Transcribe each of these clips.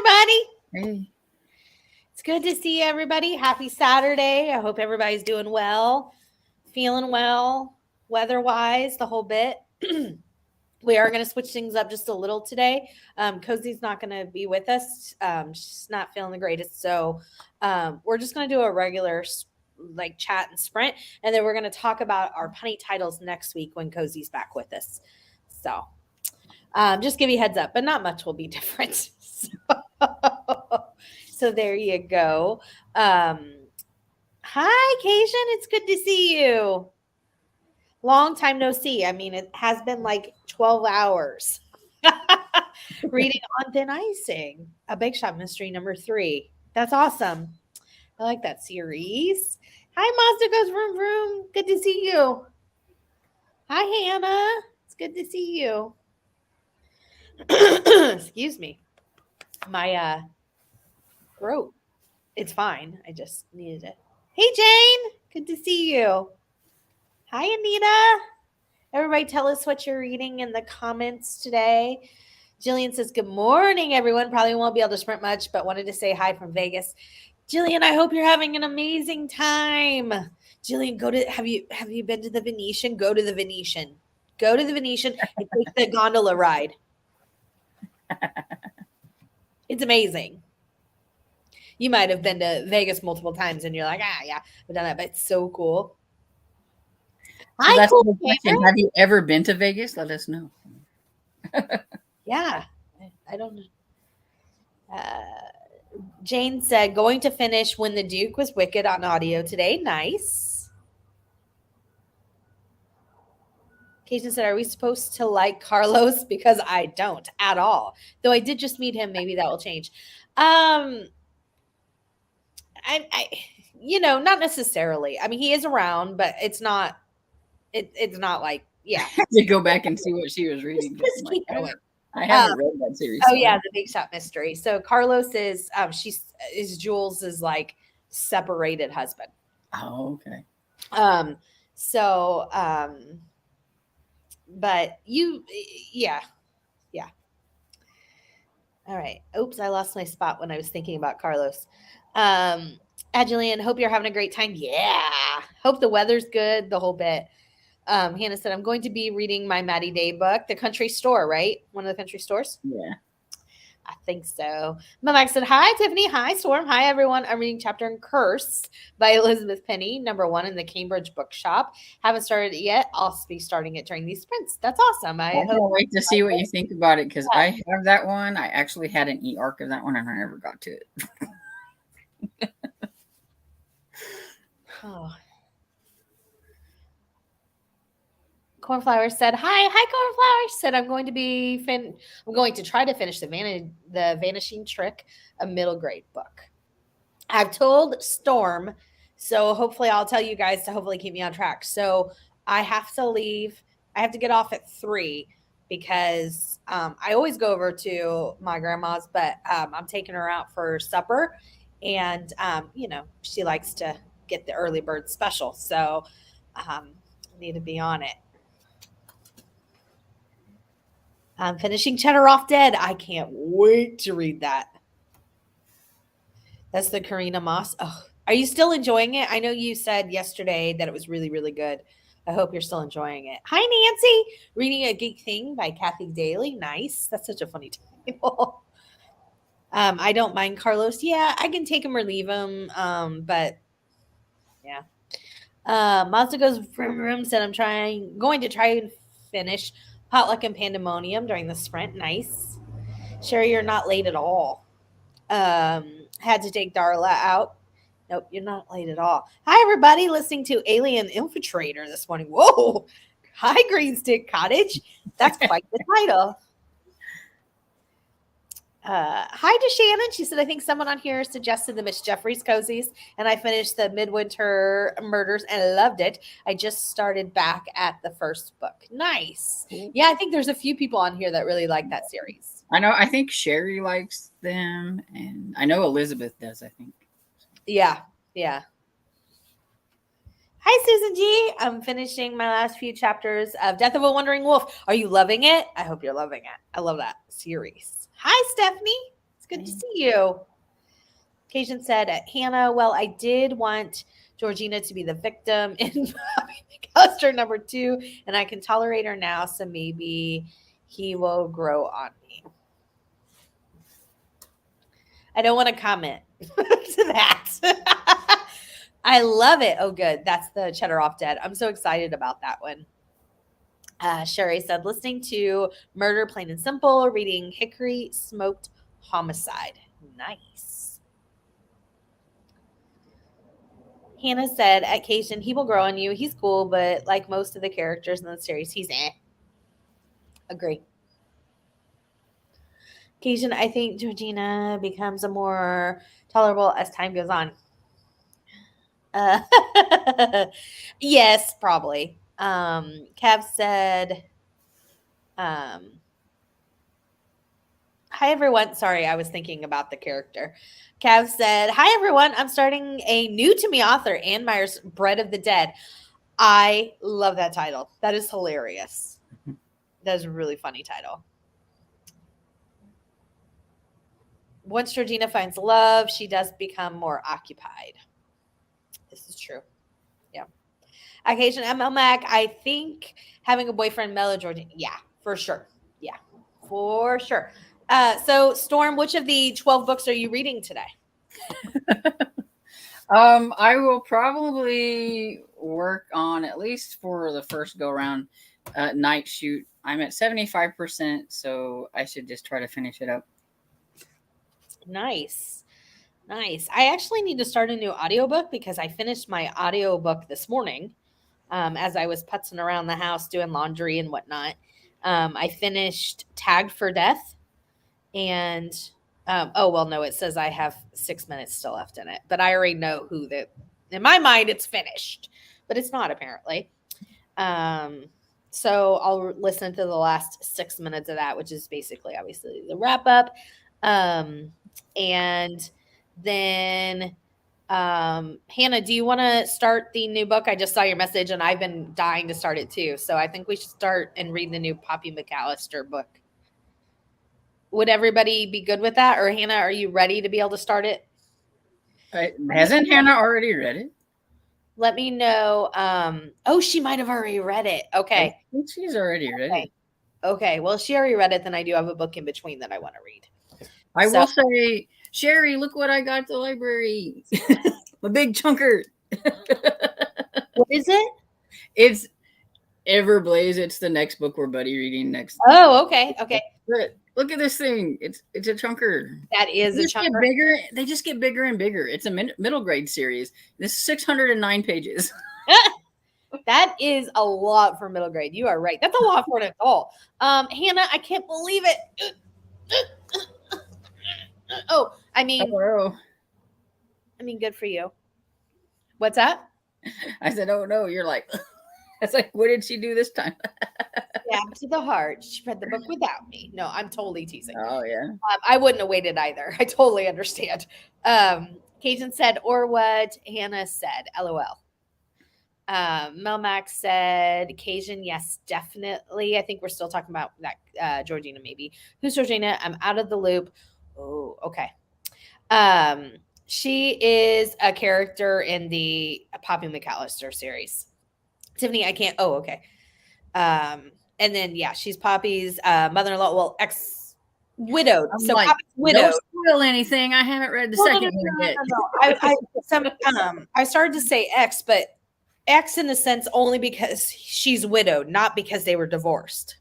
everybody. Hey. It's good to see everybody. Happy Saturday. I hope everybody's doing well, feeling well, weather-wise, the whole bit. We are going to switch things up just a little today. Cozy's not going to be with us. She's not feeling the greatest. So we're just going to do a regular chat and sprint. And then we're going to talk about our punny titles next week when Cozy's back with us. So just give you a heads up, but not much will be different. So there you go. Hi, Cation. It's good to see you. Long time no see. I mean, it has been like 12 hours. Reading On Thin Icing, a Bake Shop Mystery number 3. That's awesome. I like that series. Hi, Mazda Goes Vroom Vroom. Good to see you. Hi, Hannah. It's good to see you. Excuse me. My throat. It's fine. I just needed it. Hey, Jane. Good to see you. Hi, Anita. Everybody tell us what you're reading in the comments today. Jillian says, good morning, everyone. Probably won't be able to sprint much, but wanted to say hi from Vegas. Jillian, I hope you're having an amazing time. Jillian, have you been to the Venetian? Go to the Venetian. Go to the Venetian and take the gondola ride. It's amazing. You might have been to Vegas multiple times and you're like, yeah, I've done that, but it's so cool. So that's the question. Have you ever been to Vegas? Let us know. Yeah, I don't know. Jane said, going to finish When the Duke Was Wicked on audio today. Nice. Cation said, are we supposed to like Carlos? Because I don't at all. Though I did just meet him. Maybe that will change. I not necessarily. I mean, he is around, but it's not like, yeah. To go back and see what she was reading. Just keep going. I haven't read that series. Oh, yeah, the Bake Shop Mystery. So Carlos is Jules' like separated husband. Oh, okay. But yeah. All right. Oops, I lost my spot when I was thinking about Carlos. Julian, hope you're having a great time. Yeah. Hope the weather's good, the whole bit. Hannah said, I'm going to be reading my Maddie Day book, The Country Store, right? One of the country stores? Yeah. I think so. Mike said, hi, Tiffany. Hi, Storm. Hi, everyone. I'm reading Chapter and Curse by Elizabeth Penny, number 1 in the Cambridge Bookshop. Haven't started it yet. I'll be starting it during these sprints. That's awesome. I can't wait to see what you think about it because I have that one. I actually had an e-arc of that one and I never got to it. Oh. Cornflower said, hi, Cornflower. Said, I'm going to try to finish the Vanishing Trick, a middle grade book. I've told Storm, so hopefully I'll tell you guys to hopefully keep me on track. So I have to leave. I have to get off at 3 because I always go over to my grandma's, but I'm taking her out for supper. And, she likes to get the early bird special. So I need to be on it. I'm finishing Cheddar Off Dead. I can't wait to read that. That's the Karina Moss. Oh, are you still enjoying it? I know you said yesterday that it was really, really good. I hope you're still enjoying it. Hi, Nancy. Reading A Geek Thing by Kathy Daly. Nice. That's such a funny title. I don't mind Carlos. Yeah, I can take him or leave him. But yeah. Mazda Goes Vroom Vroom said, I'm going to try and finish Potluck and Pandemonium during the sprint. Nice. Sherry, you're not late at all. Had to take Darla out. Nope, you're not late at all. Hi, everybody listening to Alien Infiltrator this morning. Whoa. Hi, Greenstick Cottage. That's quite the title. Hi to Shannon. She said, I think someone on here suggested the Miss Jeffries cozies, and I finished the Midwinter Murders and loved it. I just started back at the first book. Nice. Yeah, I think there's a few people on here that really like that series. I know. I think Sherry likes them, and I know Elizabeth does, I think. Yeah. Hi, Susan G. I'm finishing my last few chapters of Death of a Wandering Wolf. Are you loving it? I hope you're loving it. I love that series. Hi, Stephanie. It's It's good to see you. Cajun said, Hannah, well, I did want Georgina to be the victim in McAllister number 2, and I can tolerate her now, so maybe he will grow on me. I don't want to comment to that. I love it. Oh, good. That's the Cheddar Off Dead. I'm so excited about that one. Sherry said, listening to Murder Plain and Simple, reading Hickory Smoked Homicide. Nice. Hannah said, at Cation, he will grow on you. He's cool, but like most of the characters in the series, he's eh. Agree. Cation, I think Georgina becomes a more tolerable as time goes on. Yes, probably. Cav said, hi everyone. Sorry, I was thinking about the character. Cav said, hi everyone. I'm starting a new to me author, Anne Meyer's Bread of the Dead. I love that title. That is hilarious. That is a really funny title. Once Georgina finds love, she does become more occupied. This is true. Yeah. Occasion ML Mac, I think having a boyfriend, Mellow Georgina. Yeah, for sure. Yeah, for sure. So, Storm, which of the 12 books are you reading today? I will probably work on, at least for the first go around, Night Shoot. I'm at 75%, so I should just try to finish it up. Nice. Nice. I actually need to start a new audiobook because I finished my audiobook this morning as I was putzing around the house doing laundry and whatnot. I finished Tagged for Death. And, oh, well, no, it says I have 6 minutes still left in it. But I already know who the, in my mind, it's finished. But it's not, apparently. So I'll listen to the last 6 minutes of that, which is basically, obviously, the wrap up. And then, Hannah, do you want to start the new book? I just saw your message and I've been dying to start it too. So I think we should start and read the new Poppy McAllister book. Would everybody be good with that? Or Hannah, are you ready to be able to start it? Hasn't Hannah already read it? Let me know. Oh, she might have already read it. Okay. I think she's already read it. Okay. Well, she already read it. Then I do have a book in between that I want to read. I will say, Sherry, look what I got at the library. A big chunker. What is it? It's Everblaze. It's the next book we're buddy reading next. Oh, okay. Okay. Look at this thing. It's a chunker. That is a chunker. Bigger. They just get bigger and bigger. It's a middle grade series. This is 609 pages. That is a lot for middle grade. You are right. That's a lot for an adult. Hannah, I can't believe it. Oh, I mean, good for you. What's that? I said, oh no, you're like, it's like, what did she do this time? Yeah, to the heart. She read the book without me. No, I'm totally teasing. Oh yeah. I wouldn't have waited either. I totally understand. Cajun said, or what Hannah said, LOL. Melmac said, Cajun, yes, definitely. I think we're still talking about that Georgina, maybe. Who's Georgina? I'm out of the loop. Oh, okay. She is a character in the Poppy McAllister series. Tiffany, I can't. Oh, okay. And then, yeah, she's Poppy's mother-in-law. Well, ex-widowed. So like, Poppy's widowed. Don't spoil anything. I haven't read the second one yet. No. I started to say ex, but ex in the sense only because she's widowed, not because they were divorced.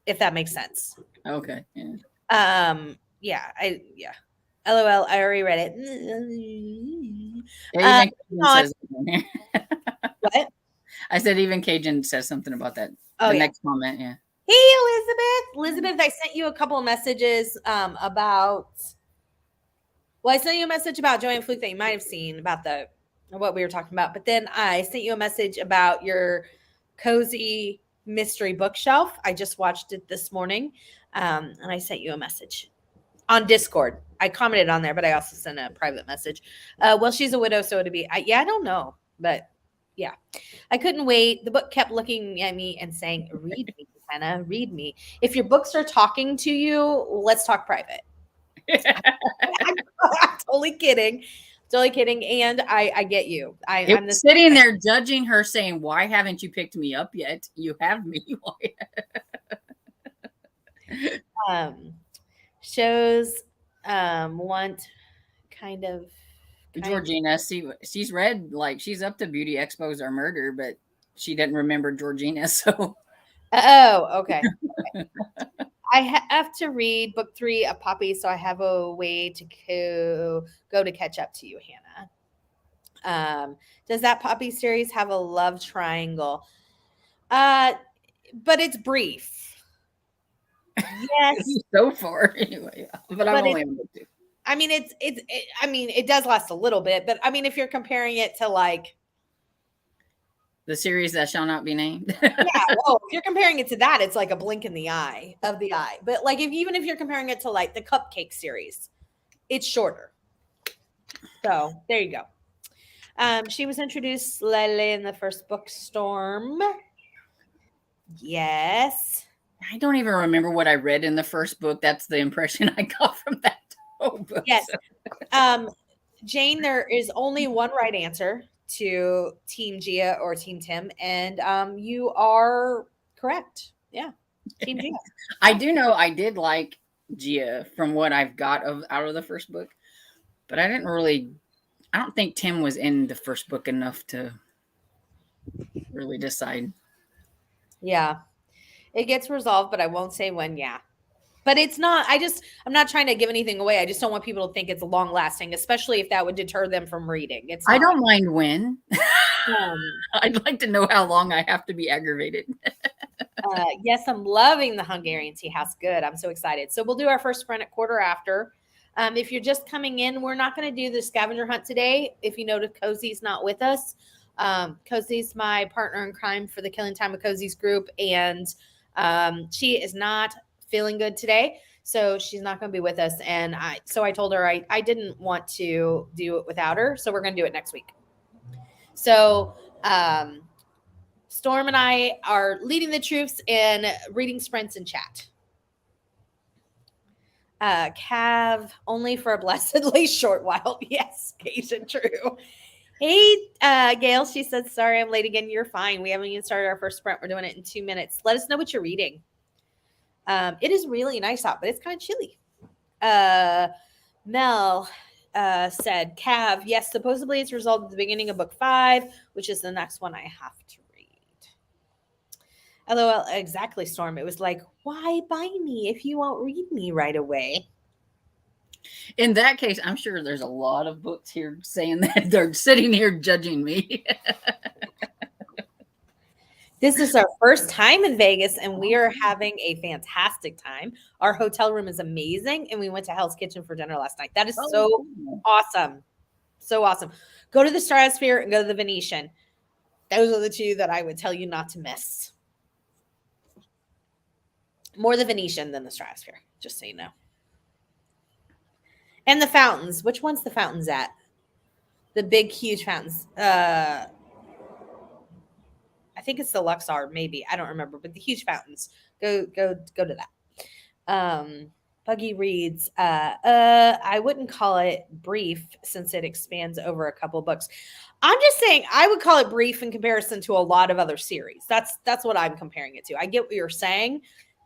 If that makes sense. Okay. Yeah. Yeah. LOL. I already read it. What? I said even Cajun says something about that. Oh, the next comment, yeah. Hey, Elizabeth, I sent you a couple of messages about. Well, I sent you a message about Joanne Fluke that you might have seen about what we were talking about, but then I sent you a message about your cozy mystery bookshelf. I just watched it this morning, and I sent you a message on Discord. I commented on there, but I also sent a private message. Well, she's a widow, so it'd be. I don't know, but. Yeah, I couldn't wait. The book kept looking at me and saying, read me, Hannah, read me. If your books are talking to you, let's talk private. I'm totally kidding. Totally kidding. And I get you. It I'm the was same sitting way. there judging her, saying, "Why haven't you picked me up yet? You have me." Um, shows want kind of Georgina, see, she's read, like, she's up to Beauty Expos or Murder, but she didn't remember Georgina. So Oh, okay. I have to read book 3 of Poppy, so I have a way to go to catch up to you, Hannah. Does that Poppy series have a love triangle? Uh, but it's brief. Yes, so far anyway. But I'm but only it's. on book 2. I mean, I mean, it does last a little bit, but I mean, if you're comparing it to like, The series that shall not be named. yeah, well, if you're comparing it to that, it's like a blink in the eye of the eye. But like, if even if you're comparing it to like the Cupcake series, it's shorter. So there you go. She was introduced Lele in the first book, Storm. Yes. I don't even remember what I read in the first book. That's the impression I got from that whole book. Yes. So. Jane, there is only one right answer to Team Gia or Team Tim, and you are correct. Yeah, Team Gia. I do know I did like Gia from what I've got out of the first book, but I didn't really. I don't think Tim was in the first book enough to really decide. Yeah, it gets resolved, but I won't say when. Yeah, but it's not. I'm not trying to give anything away. I just don't want people to think it's long lasting, especially if that would deter them from reading. It's I not. don't mind when. Um, I'd like to know how long I have to be aggravated. yes, I'm loving the Hungarian tea house. Good. I'm so excited. So we'll do our first sprint at quarter after. If you're just coming in, we're not going to do the scavenger hunt today. If you notice, Cozy's not with us. Cozy's my partner in crime for the Killing Time of Cozy's group, and she is not feeling good today. So she's not going to be with us. And I told her I didn't want to do it without her. So we're going to do it next week. So, Storm and I are leading the troops in reading sprints and chat. Cav only for a blessedly short while. Yes, Cajun, true. Hey, Gail, she said, sorry I'm late again. You're fine. We haven't even started our first sprint. We're doing it in 2 minutes. Let us know what you're reading. It is really nice out, but it's kind of chilly. Mel said, Cav, yes, supposedly it's resolved at the beginning of book 5, which is the next one I have to read. LOL, exactly, Storm. It was like, why buy me if you won't read me right away? In that case, I'm sure there's a lot of books here saying that they're sitting here judging me. This is our first time in Vegas, and we are having a fantastic time. Our hotel room is amazing, and we went to Hell's Kitchen for dinner last night. That is so awesome. So awesome. Go to the Stratosphere and go to the Venetian. Those are the two that I would tell you not to miss. More the Venetian than the Stratosphere, just so you know. And the fountains. Which one's the fountains at? The big, huge fountains. I think it's the Luxor, maybe. I don't remember, but the huge fountains. Go to that. Buggy reads, I wouldn't call it brief since it expands over a couple books. I'm just saying I would call it brief in comparison to a lot of other series. That's what I'm comparing it to. I get what you're saying,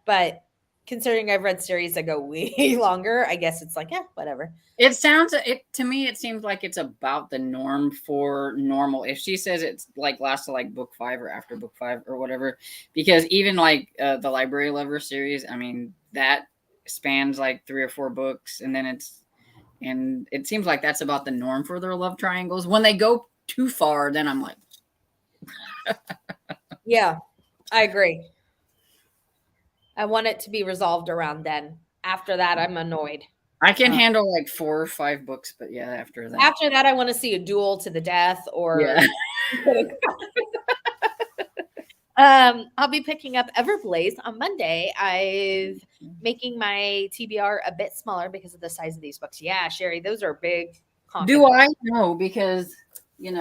but considering I've read series that go way longer, I guess it's like, yeah, whatever. It sounds to me it seems like it's about the norm for normal. If she says it's like lasts to like book 5 or after book 5 or whatever, because even like the Library Lover series, I mean that spans like 3 or 4 books, and it seems like that's about the norm for their love triangles. When they go too far, then I'm like, yeah, I agree. I want it to be resolved around then. After that, I'm annoyed. I can handle like 4 or 5 books, but yeah, after that, I want to see a duel to the death or. Yeah. I'll be picking up Everblaze on Monday. I'm making my TBR a bit smaller because of the size of these books. Yeah, Sherry, those are big. Do I know? Because, did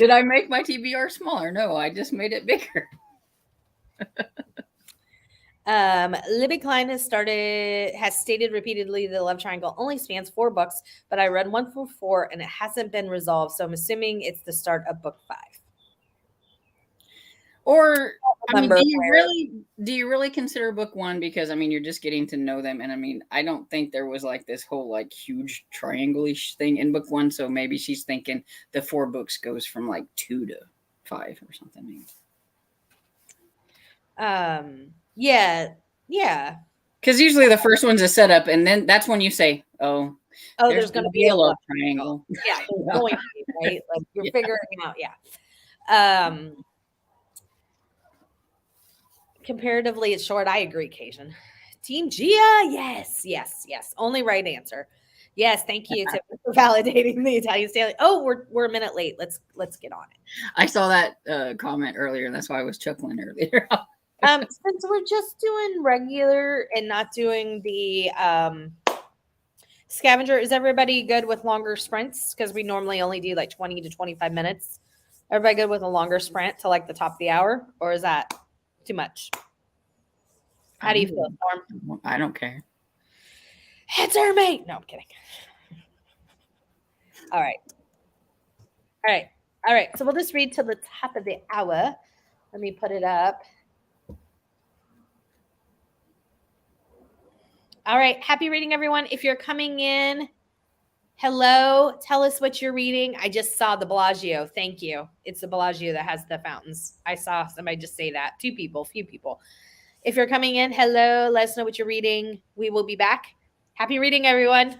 I make my TBR smaller? No, I just made it bigger. Libby Klein has stated repeatedly the love triangle only spans 4 books, but I read 1 through 4 and it hasn't been resolved. So I'm assuming it's the start of book 5. Or I mean, Remember where do you really consider book 1? Because I mean, you're just getting to know them, and I mean, I don't think there was like this whole like huge triangle-ish thing in book 1. So maybe she's thinking the 4 books goes from like 2 to 5 or something. Maybe. yeah, yeah. Because usually the first one's a setup, and then that's when you say, "Oh, Oh, there's there's going gonna to be be a a love love triangle. triangle." Yeah, there's going to be, right? Like you're Yeah. figuring out, yeah. Comparatively, it's short. I agree, Cajun. Team Gia, yes, yes, yes. Only right answer. Yes, thank you Tiffany, for validating the Italian Stanley. Oh, we're a minute late. Let's get on it. I saw that comment earlier, and that's why I was chuckling earlier. Since we're just doing regular and not doing the scavenger, is everybody good with longer sprints? Because we normally only do like 20 to 25 minutes. Everybody good with a longer sprint to like the top of the hour, or is that too much? How do you feel, Storm? I don't care. Answer me. No, I'm kidding. All right. All right. All right. So we'll just read till the top of the hour. Let me put it up. All right. Happy reading, everyone. If you're coming in, hello. Tell us what you're reading. I just saw the Bellagio. Thank you. It's the Bellagio that has the fountains. I saw somebody just say that. Few people. If you're coming in, hello. Let us know what you're reading. We will be back. Happy reading, everyone.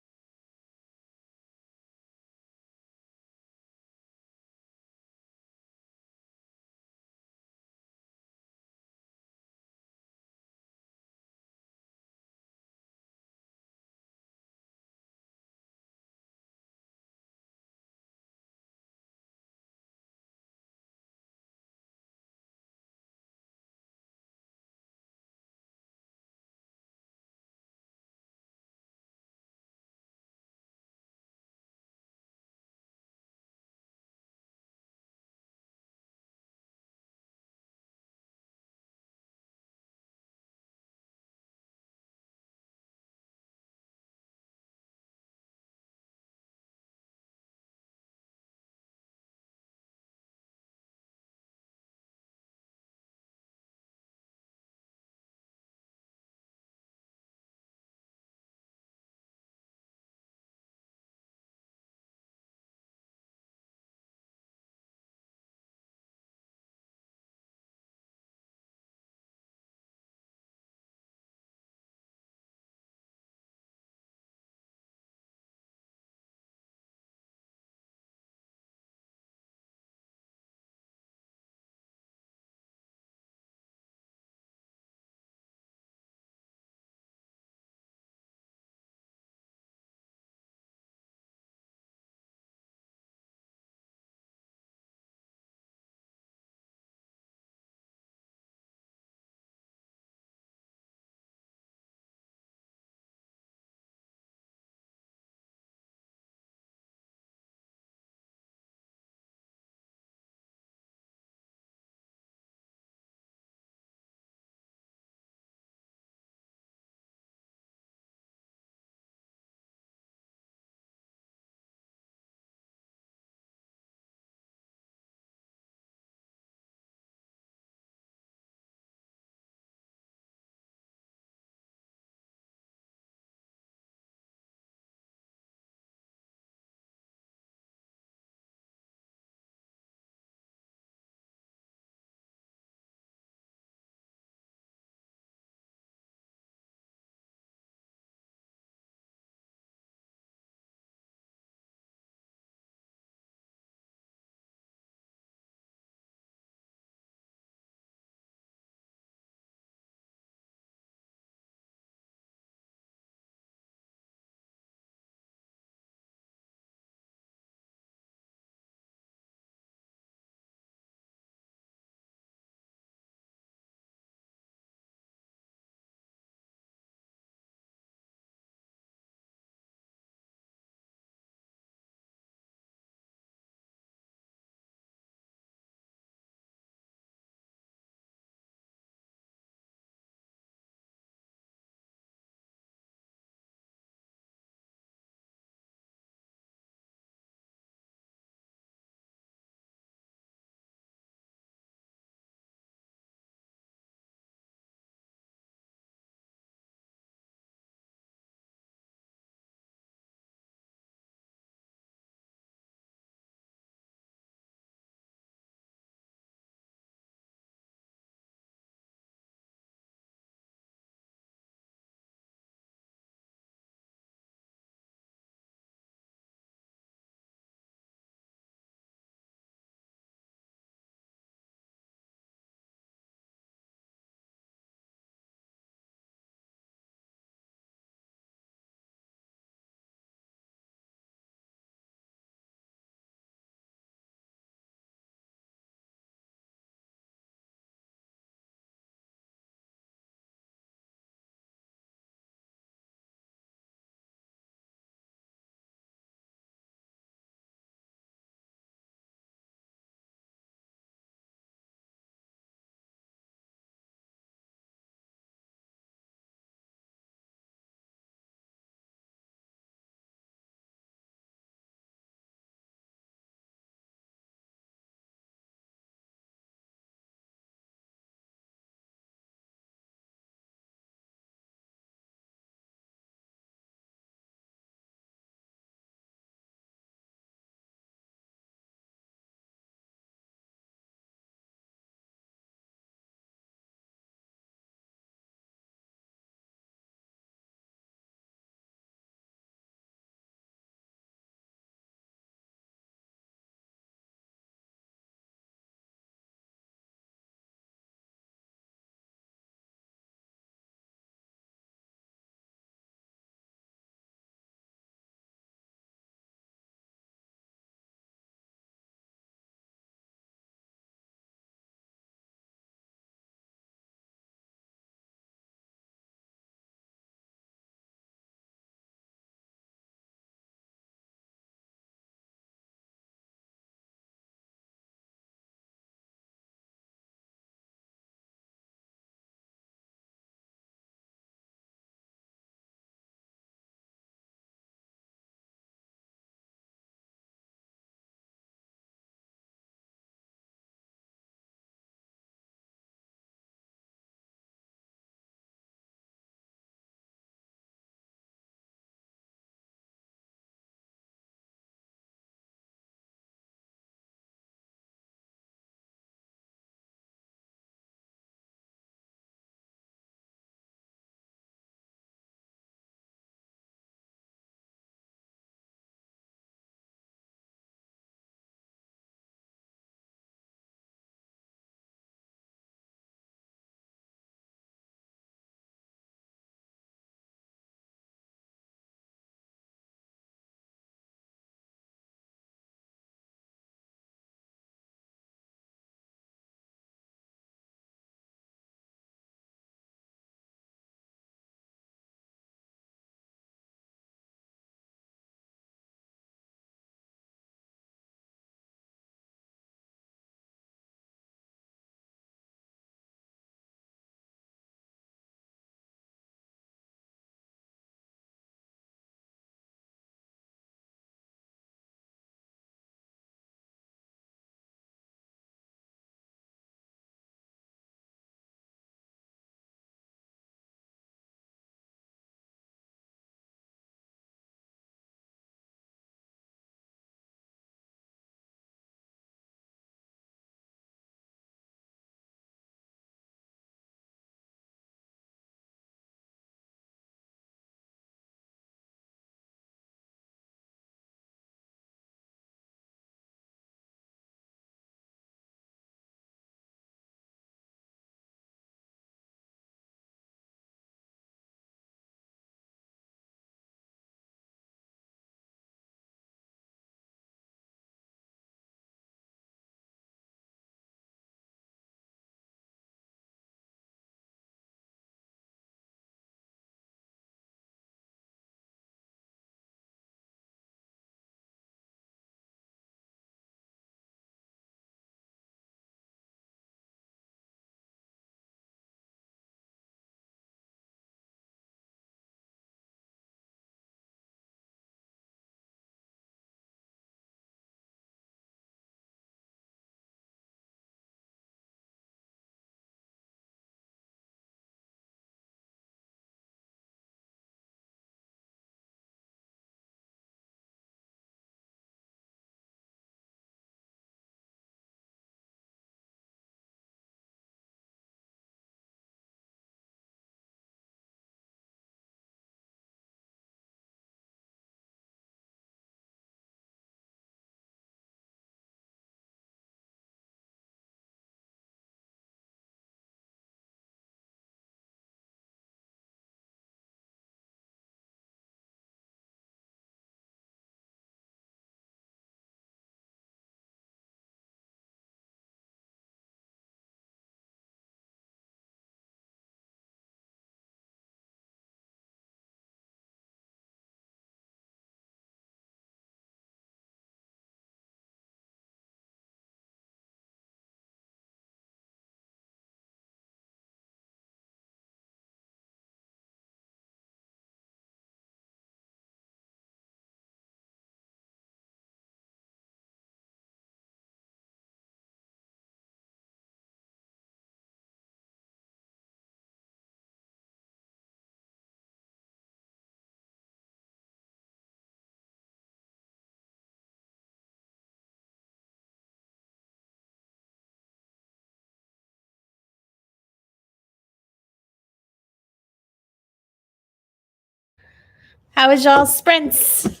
How was y'all sprints?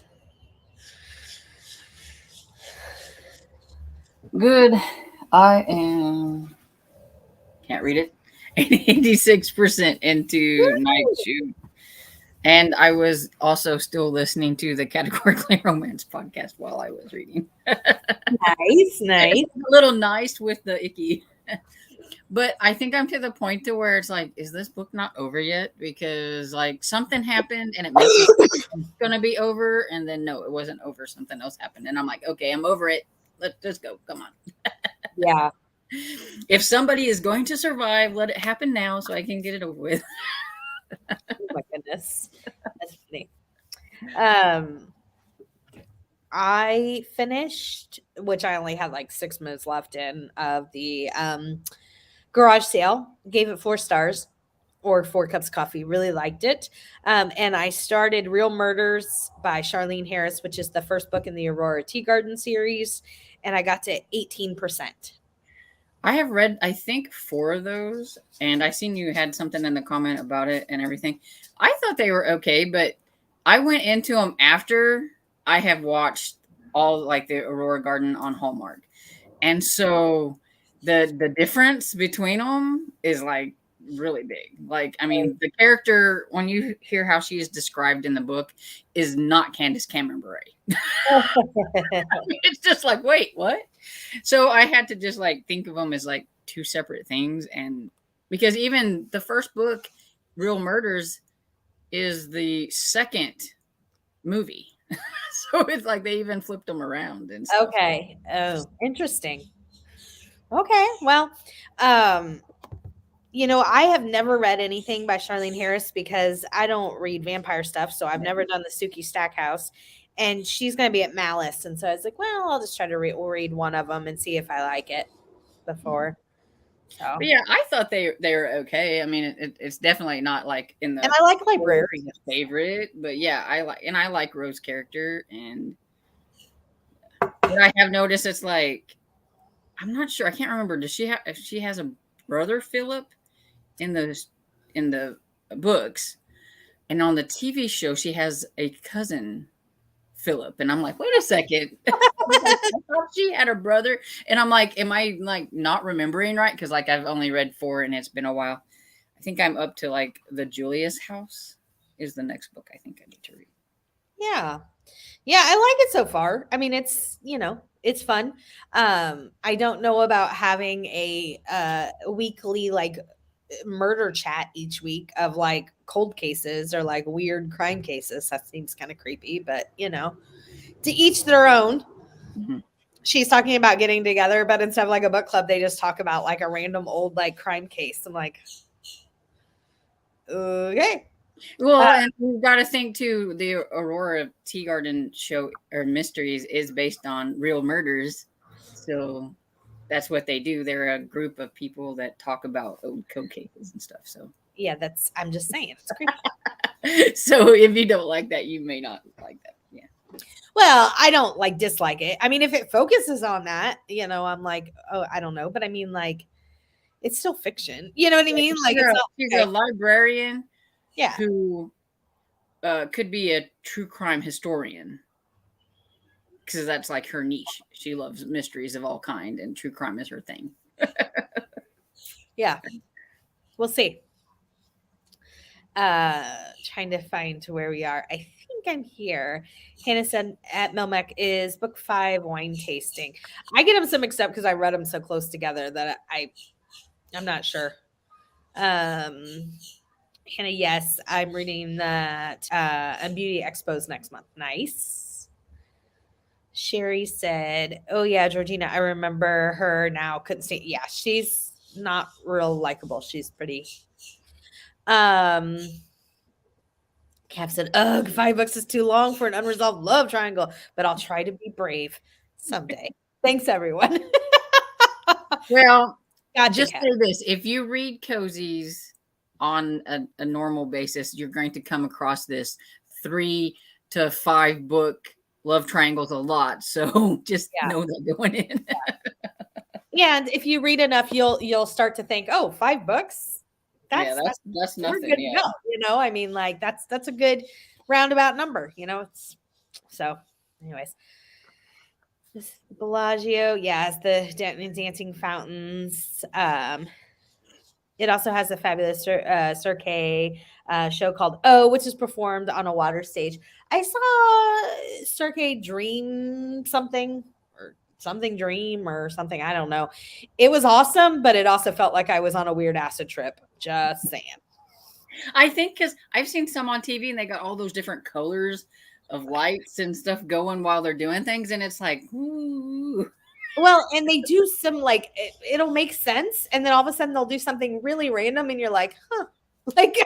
Good. I am. Can't read it. 86% into night shoot. And I was also still listening to the Categorically Romance podcast while I was reading. Nice, nice. It's a little nice with the icky. But I think I'm to the point to where it's like, is this book not over yet? Because like something happened and it makes me think it's gonna be over, and then no, it wasn't over. Something else happened, and I'm like, okay, I'm over it. Let's just go. Come on. Yeah. If somebody is going to survive, let it happen now so I can get it over with. Oh my goodness. That's funny. Um, I finished, which I only had like 6 minutes left in of the garage sale. Gave it 4 stars or 4 cups of coffee. Really liked it. And I started Real Murders by Charlene Harris, which is the first book in the Aurora Tea Garden series. And I got to 18%. I have read, I think, 4 of those, and I seen you had something in the comment about it and everything. I thought they were okay, but I went into them after I have watched all like the Aurora Garden on Hallmark, and so the difference between them is like really big. Like, I mean, the character when you hear how she is described in the book is not Candace Cameron Bure. It's just like, wait, what? So I had to just like think of them as like 2 separate things. And because even the first book, Real Murders, is the second movie. So it's like they even flipped them around and stuff. Okay. Oh, interesting. Okay. Well, um, I have never read anything by Charlene Harris because I don't read vampire stuff. So I've never done the Suki Stackhouse. And she's going to be at Malice. And so I was like, well, I'll just try to read one of them and see if I like it before. So, But yeah, I thought they were okay. I mean, it's definitely not like in and the I like librarians. favorite, but yeah, I like Rose's character, and what I have noticed, it's like I'm not sure. I can't remember. Does she have? If she has a brother Philip in the books, and on the TV show she has a cousin Philip, and I'm like, wait a second. I thought she had a brother, and I'm like, am I like not remembering right? Because like I've only read 4, and it's been a while. I think I'm up to like the Julius House is the next book I think I need to read. Yeah. Yeah, I like it so far. I mean, it's fun. I don't know about having a weekly like murder chat each week of like cold cases or like weird crime cases. That seems kind of creepy, but to each their own. Mhm. She's talking about getting together, but instead of like a book club, they just talk about like a random old like crime case. I'm like, okay. Well, and we've got to think too. The Aurora Tea Garden show or mysteries is based on real murders, so that's what they do. They're a group of people that talk about old code cases and stuff. So, Yeah, I'm just saying it's creepy. so if you don't like that, you may not like that. Yeah. Well, I don't like dislike it. I mean, if it focuses on that, I'm like, oh, I don't know. But I mean, like, it's still fiction. You know what I mean? Like, it's not. She's Okay. a librarian Yeah. who could be a true crime historian because that's like her niche. She loves mysteries of all kind, and true crime is her thing. Yeah. We'll see. Trying to find to where we are. I think I'm here. Hannah said at Melmac is book 5 wine tasting. I get them so mixed up because I read them so close together that I'm not sure. Hannah, yes, I'm reading that and Beauty Expos next month. Nice. Sherry said, "Oh yeah, Georgina, I remember her now. Couldn't see. Yeah, she's not real likable. She's pretty." Cap said, "Ugh, 5 books is too long for an unresolved love triangle, but I'll try to be brave someday." Thanks, everyone. Well, Gotcha, just Cap. say this: if you read cozies on a normal basis, you're going to come across this 3 to 5 book love triangles a lot. So just Yeah. know that going in. Yeah, and if you read enough, you'll start to think, "Oh, 5 books? Yeah, That's that's we're nothing. good to Yeah. go." I mean, like that's a good roundabout number, you know. It's so. Anyways, this Bellagio, yeah, it's the dancing fountains. It also has a fabulous Cirque show called Oh, which is performed on a water stage. I saw Cirque Dream something or something Dream or something. I don't know. It was awesome, but it also felt like I was on a weird acid trip. Just saying. I think because I've seen some on TV and they got all those different colors of lights and stuff going while they're doing things, and it's like, ooh. Well, and they do some like it'll make sense, and then all of a sudden they'll do something really random, and you're like, huh, like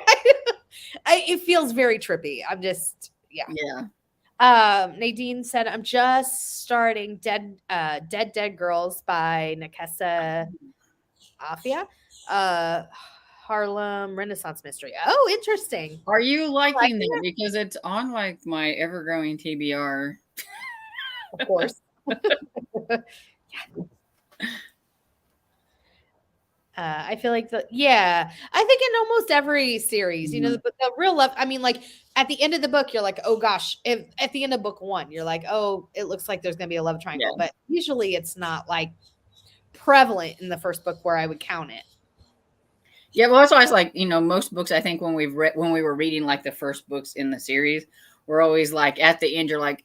it feels very trippy. I'm just, yeah. Yeah. Nadine said, I'm just starting Dead Girls by Nakesa Afia. Harlem Renaissance Mystery. Oh, interesting. Are you Like liking that? it? Because it's on like my ever growing TBR. Of course. I feel like I think in almost every series, you know, the real love. I mean, like at the end of the book, you're like, oh gosh. If at the end of book one, you're like, oh, it looks like there's gonna be a love triangle, Yeah. but usually it's not like prevalent in the first book where I would count it. Yeah, well, that's why it's like, most books I think when we were reading like the first books in the series, we're always like at the end, you're like,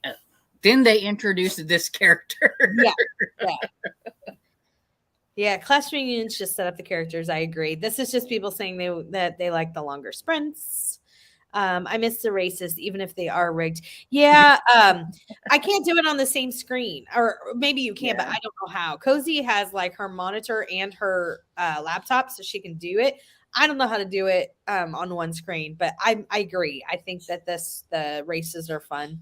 then they introduced this character. Yeah, class reunions just set up the characters. I agree. This is just people saying that they like the longer sprints. I miss the races, even if they are rigged. Yeah, I can't do it on the same screen, or maybe you can, but I don't know how. Cozy has like her monitor and her laptop, so she can do it. I don't know how to do it on one screen, but I agree. I think that the races are fun.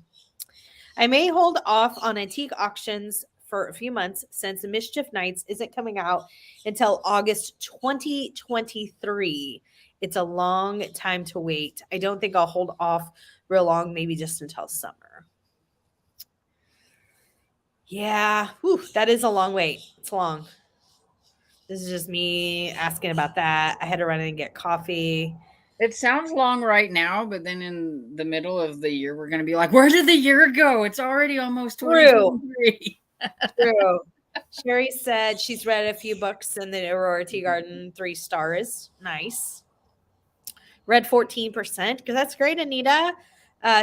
I may hold off on antique auctions for a few months since Mischief Nights isn't coming out until August 2023. It's a long time to wait. I don't think I'll hold off real long, maybe just until summer. Yeah, whew, that is a long wait. It's long. This is just me asking about that. I had to run in and get coffee. It sounds long right now, but then in the middle of the year, we're going to be like, where did the year go? It's already almost True. 2023. True. Sherry said she's read a few books in the Aurora Tea Garden, 3 stars. Nice. Read 14%, because that's great, Anita.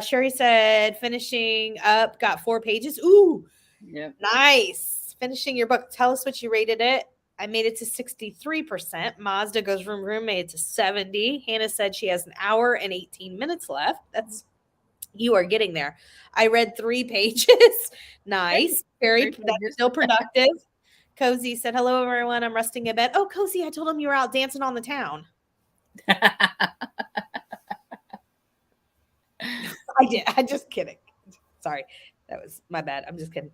Sherry said finishing up, got 4 pages. Ooh, Yep. nice. Finishing your book. Tell us what you rated it. I made it to 63%. Mazda goes room made it to 70. Hannah said she has an hour and 18 minutes left. You are getting there. I read 3 pages. Nice. That's still productive. Cozy said, hello, everyone. I'm resting in bed. Oh, Cozy, I told him you were out dancing on the town. I did. I'm just kidding. Sorry. That was my bad. I'm just kidding.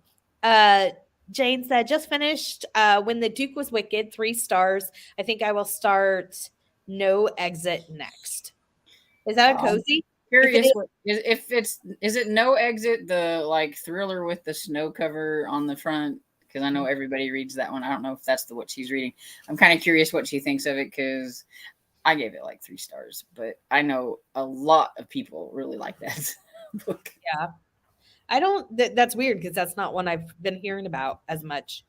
Jane said, just finished When the Duke Was Wicked, 3 stars. I think I will start No Exit next. Is that a Cozy? Curious if is it No Exit, the like thriller with the snow cover on the front? Because I know everybody reads that one. I don't know if that's what she's reading. I'm kind of curious what she thinks of it, because I gave it like 3 stars, but I know a lot of people really like that book. Yeah. I don't, that's weird because that's not one I've been hearing about as much.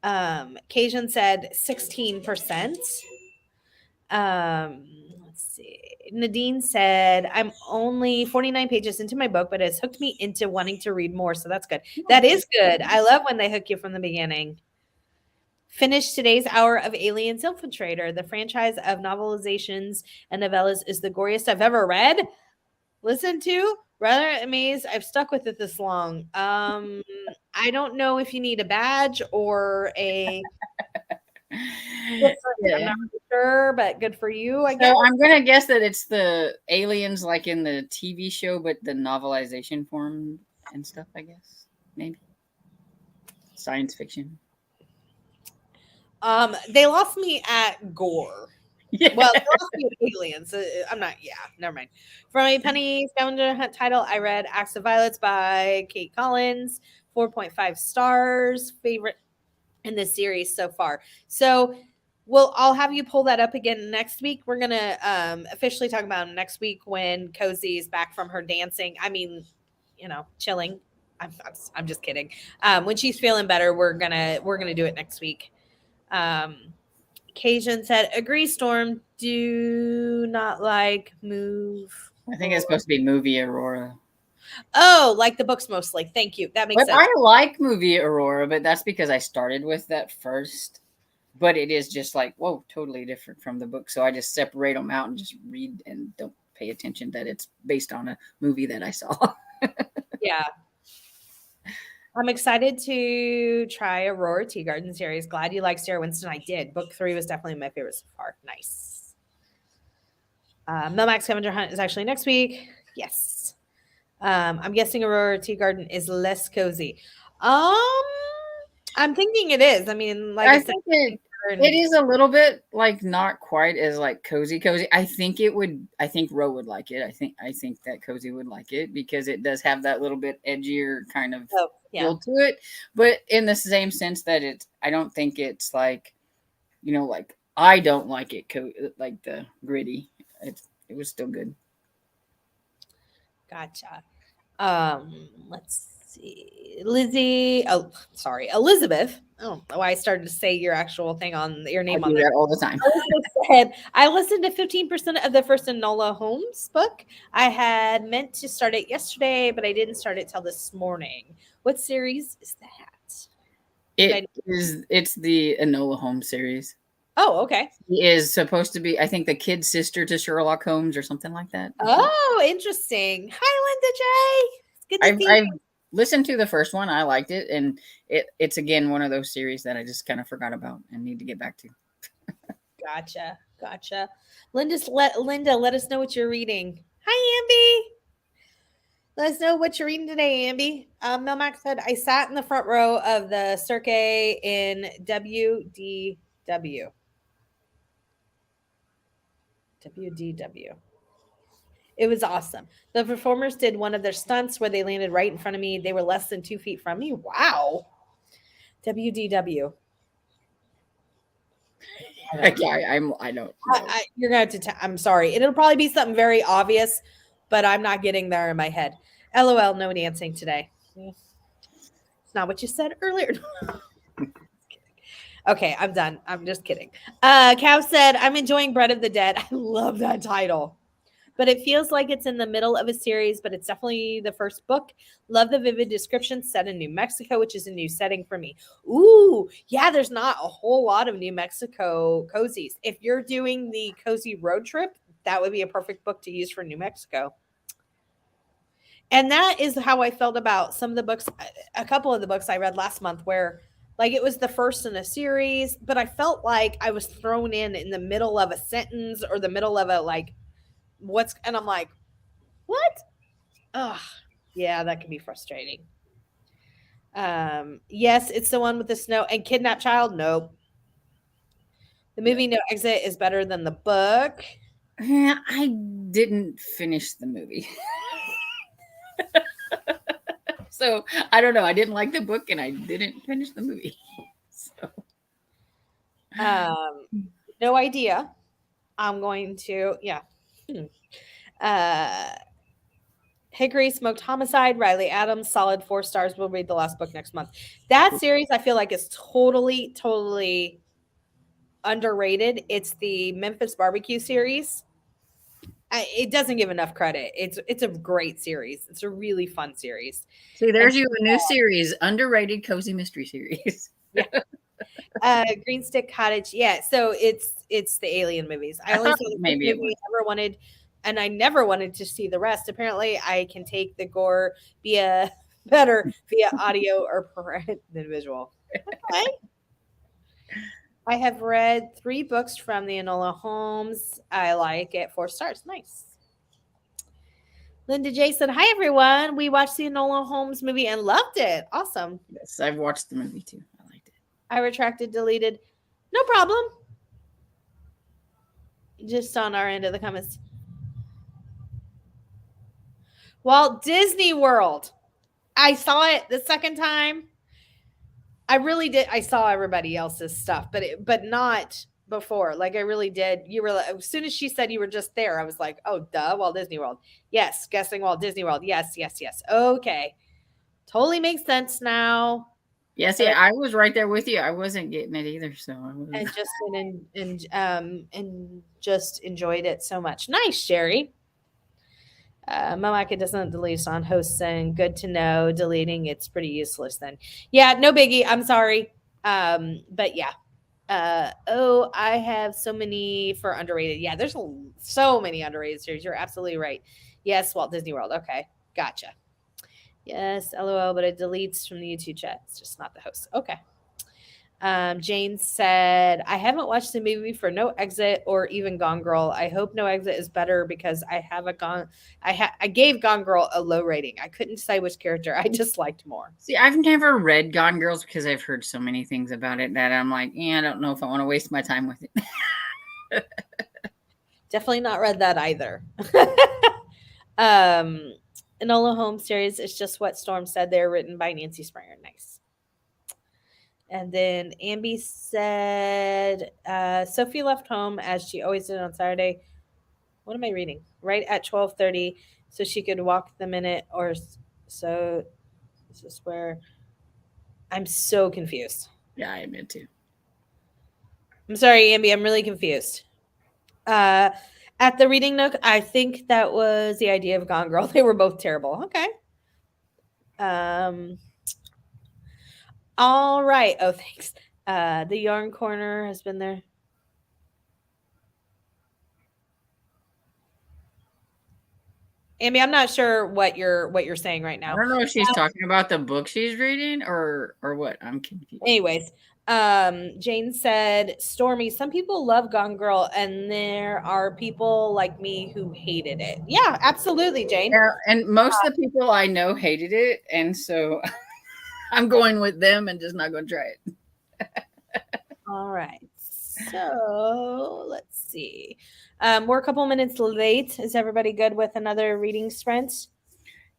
Cajun said 16%. Let's see. Nadine said, I'm only 49 pages into my book, but it's hooked me into wanting to read more. So that's good. That is good. I love when they hook you from the beginning. Finished today's hour of Aliens Infiltrator. The franchise of novelizations and novellas is the goriest I've ever read. Listen to. Rather amazed I've stuck with it this long. I don't know if you need a badge or a I'm not really sure, but good for you, I guess. So I'm gonna guess that it's the aliens like in the TV show, but the novelization form and stuff, I guess. Maybe. Science fiction. They lost me at gore. Yeah. Well, they lost me at aliens. I'm not. Yeah, never mind. From a Penny Scavenger Hunt title, I read Acts of Violets by Kate Collins. 4.5 stars. Favorite in this series so far. So Well, I'll have you pull that up again next week. We're gonna officially talk about it next week when Cozy is back from her dancing. I mean, chilling. I'm just kidding. When she's feeling better, we're gonna do it next week. Um, Cajun said, "Agree, Storm. Do not like move." I think it's supposed to be movie Aurora. Oh, like the books mostly. Thank you. That makes But sense. I like movie Aurora, but that's because I started with that first. But it is just like, whoa, totally different from the book. So I just separate them out and just read and don't pay attention that it's based on a movie that I saw. Yeah. I'm excited to try Aurora Tea Garden series. Glad you like Sarah Winston. I did. Book 3 was definitely my favorite so far. Nice. Melmac Scavenger Hunt is actually next week. Yes. I'm guessing Aurora Tea Garden is less cozy. Um, I'm thinking it is. I mean, like I I said, think it is a little bit like not quite as like cozy. I think it would. I think Ro would like it. I think that cozy would like it because it does have that little bit edgier kind of oh, yeah. feel to it. But in the same sense that it's, I don't think it's like, like I don't like it like the gritty. It was still good. Gotcha. Let's see. Lizzie. Oh, sorry. Elizabeth. Oh, why I started to say your actual thing on your I name on do there. that all the time. Elizabeth said, I listened to 15% of the first Enola Holmes book. I had meant to start it yesterday, but I didn't start it till this morning. What series is that? It's the Enola Holmes series. Oh, okay. He is supposed to be, I think, the kid's sister to Sherlock Holmes or something like that. Oh, interesting. Hi, Linda J. It's good to see I've you. listened to the first one. I liked it, and it's again one of those series that I just kind of forgot about and need to get back to. Gotcha. Gotcha. Linda, let us know what you're reading. Hi, Amby. Let us know what you're reading today, Amby. Melmac said, I sat in the front row of the Cirque in WDW. WDW. It was awesome. The performers did one of their stunts where they landed right in front of me. They were less than 2 feet from me. Wow. WDW. I don't know. You're going to have to, I'm sorry. It'll probably be something very obvious, but I'm not getting there in my head. LOL, no dancing today. It's not what you said earlier. Okay, I'm done. I'm just kidding. Cav said, I'm enjoying Bread of the Dead. I love that title. But it feels like it's in the middle of a series, but it's definitely the first book. Love the vivid description set in New Mexico, which is a new setting for me. Ooh, yeah, there's not a whole lot of New Mexico cozies. If you're doing the cozy road trip, that would be a perfect book to use for New Mexico. And that is how I felt about some of the books, a couple of the books I read last month, where like it was the first in a series, but I felt like I was thrown in the middle of a sentence or the middle of a like and I'm like, what? Ugh, yeah, that can be frustrating. Yes, it's the one with the snow and kidnapped child. Nope. The movie No Exit is better than the book. Yeah, I didn't finish the movie. So I don't know. I didn't like the book and I didn't finish the movie. So No idea. I'm going to, yeah. Uh, Hickory Smoked Homicide, Riley Adams, solid 4 stars. We'll read the last book next month. That series I feel like is totally, totally underrated. It's the Memphis Barbecue series. It doesn't give enough credit. It's a great series. It's a really fun series. see, And there's you a new series, underrated cozy mystery series. yeah, Green Stick Cottage. Yeah, so it's the Alien movies. I only thought saw the first maybe it movie. was. I never wanted to see the rest. Apparently, I can take the gore via better via audio or print than visual. Okay. I have read 3 books from the Enola Holmes. I like it. 4 stars. Nice. Linda J said, hi, everyone. We watched the Enola Holmes movie and loved it. Awesome. Yes, I've watched the movie too. I liked it. I retracted, deleted. No problem. Just on our end of the comments. Walt Disney World. I saw it the second time. I really did. I saw everybody else's stuff, but not before. Like I really did. You were like, as soon as she said you were just there, I was like, oh, duh, Walt Disney World. Yes, guessing Walt Disney World. Yes, yes, yes. Okay, totally makes sense now. Yeah, And see, I was right there with you. I wasn't getting it either, so I was. and just and just enjoyed it so much. Nice, Sherry. Mamaka doesn't delete on hosts and good to know. Deleting it's pretty useless then. Yeah, no biggie. I'm sorry. But yeah. Oh, I have so many for underrated. Yeah, there's so many underrated series. You're absolutely right. Yes, Walt Disney World. Okay, gotcha. Yes, lol, but it deletes from the YouTube chat. It's just not the host. Okay. Jane said, I haven't watched the movie for No Exit or even Gone Girl. I hope No Exit is better because I gave Gone Girl a low rating. I couldn't decide which character I disliked more. See, I've never read Gone Girls because I've heard so many things about it that I'm like, yeah, I don't know if I want to waste my time with it. Definitely not read that either. Enola Holmes series is just what Storm said. They're written by Nancy Springer. Nice. And then Ambi said, Sophie left home as she always did on Saturday. What am I reading? Right at 12:30, so she could walk the minute or so. This is where I'm so confused. Yeah, I admit to. I'm sorry, Ambi. I'm really confused. Uh, at the reading nook, I think that was the idea of Gone Girl. They were both terrible. Okay. Um. All right. Oh, thanks. The yarn corner has been there. Amy, I'm not sure what you're saying right I now. don't know if she's talking about the book she's reading or what. I'm confused. Anyways, Jane said, Stormy, some people love Gone Girl, and there are people like me who hated it. Yeah, absolutely, Jane. Yeah, and most of the people I know hated it, and so I'm going with them and just not going to try it. All right. So let's see. We're a couple minutes late. Is everybody good with another reading sprint?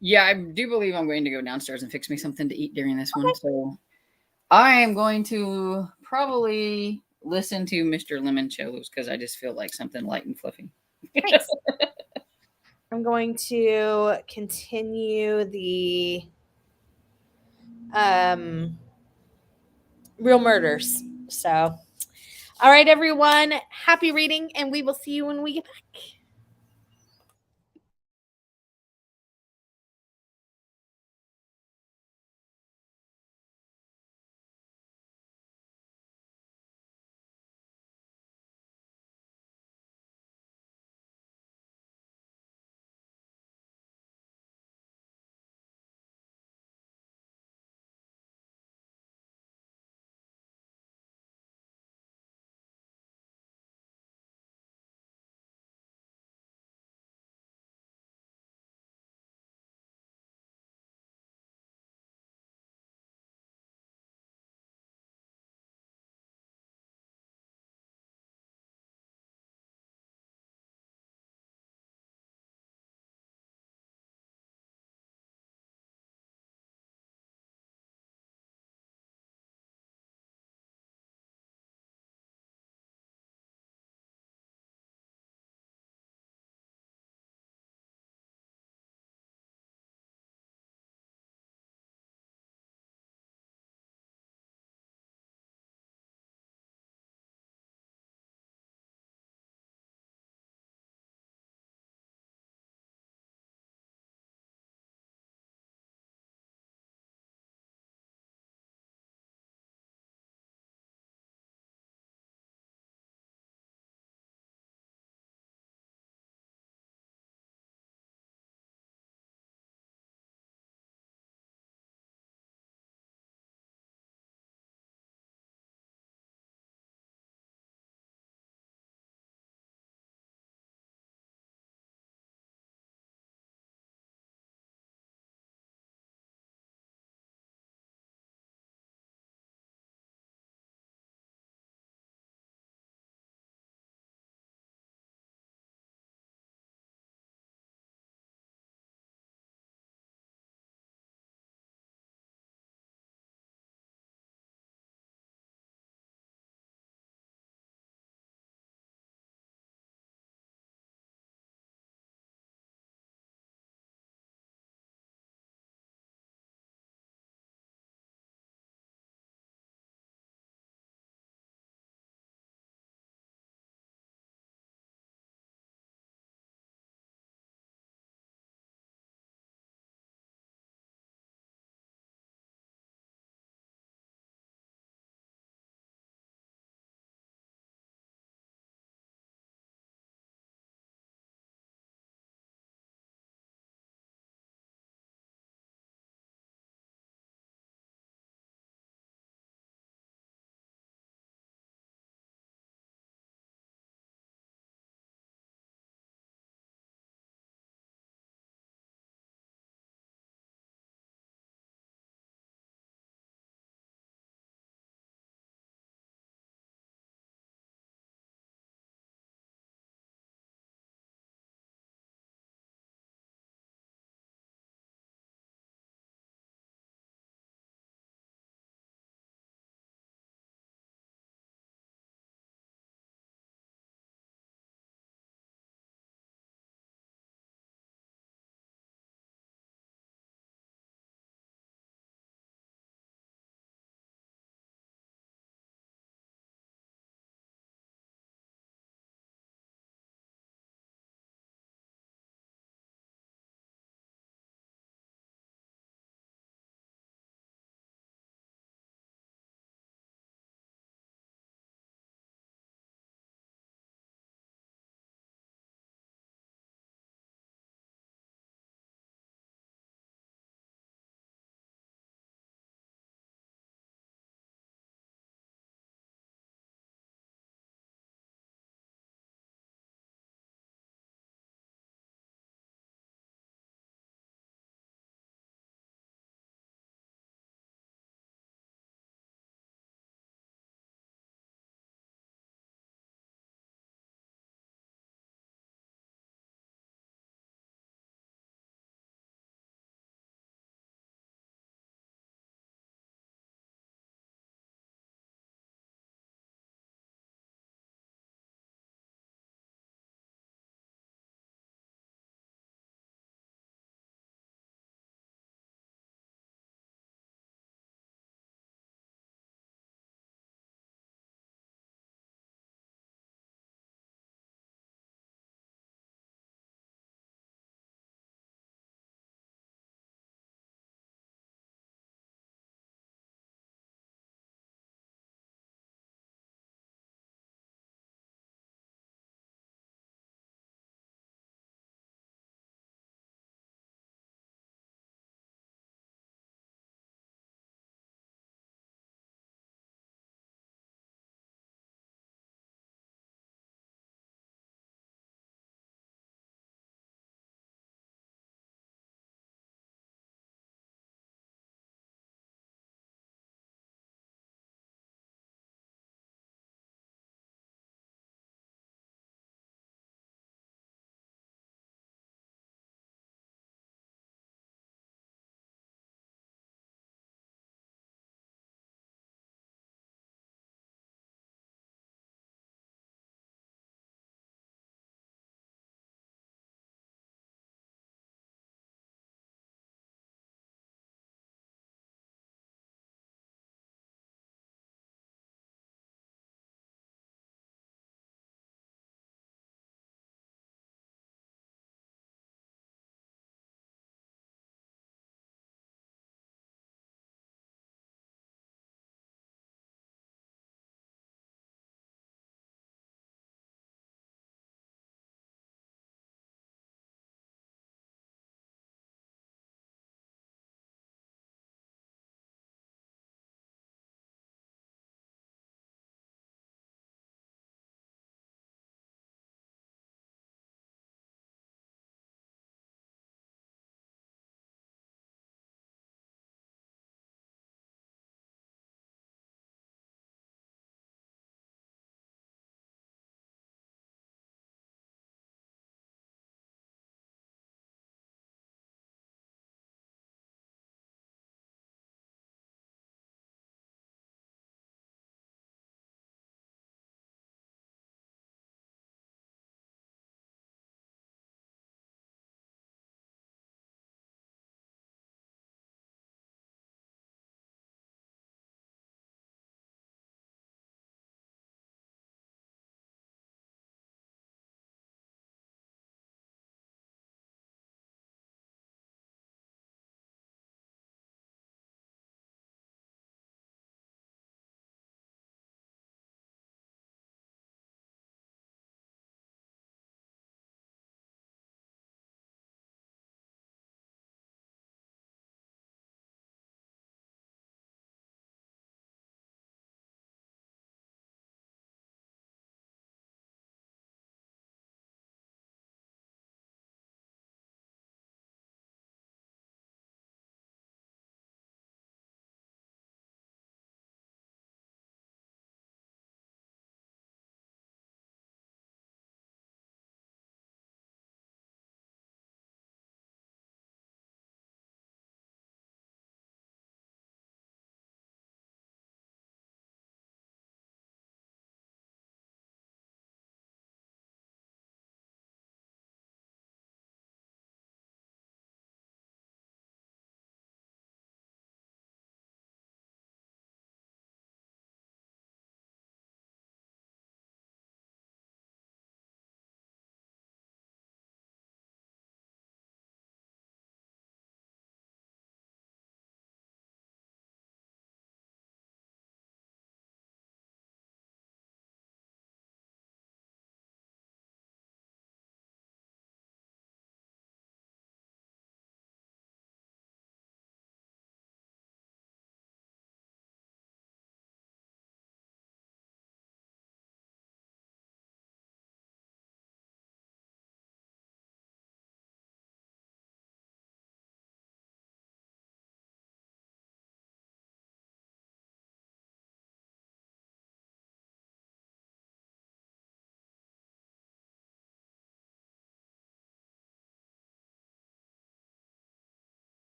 Yeah, I do believe I'm going to go downstairs and fix me something to eat during this one. So I am going to probably listen to Mr. Limoncello's because I just feel like something light and fluffy. Thanks. I'm going to continue the real murders. So, all right, everyone. Happy reading, and we will see you when we get back.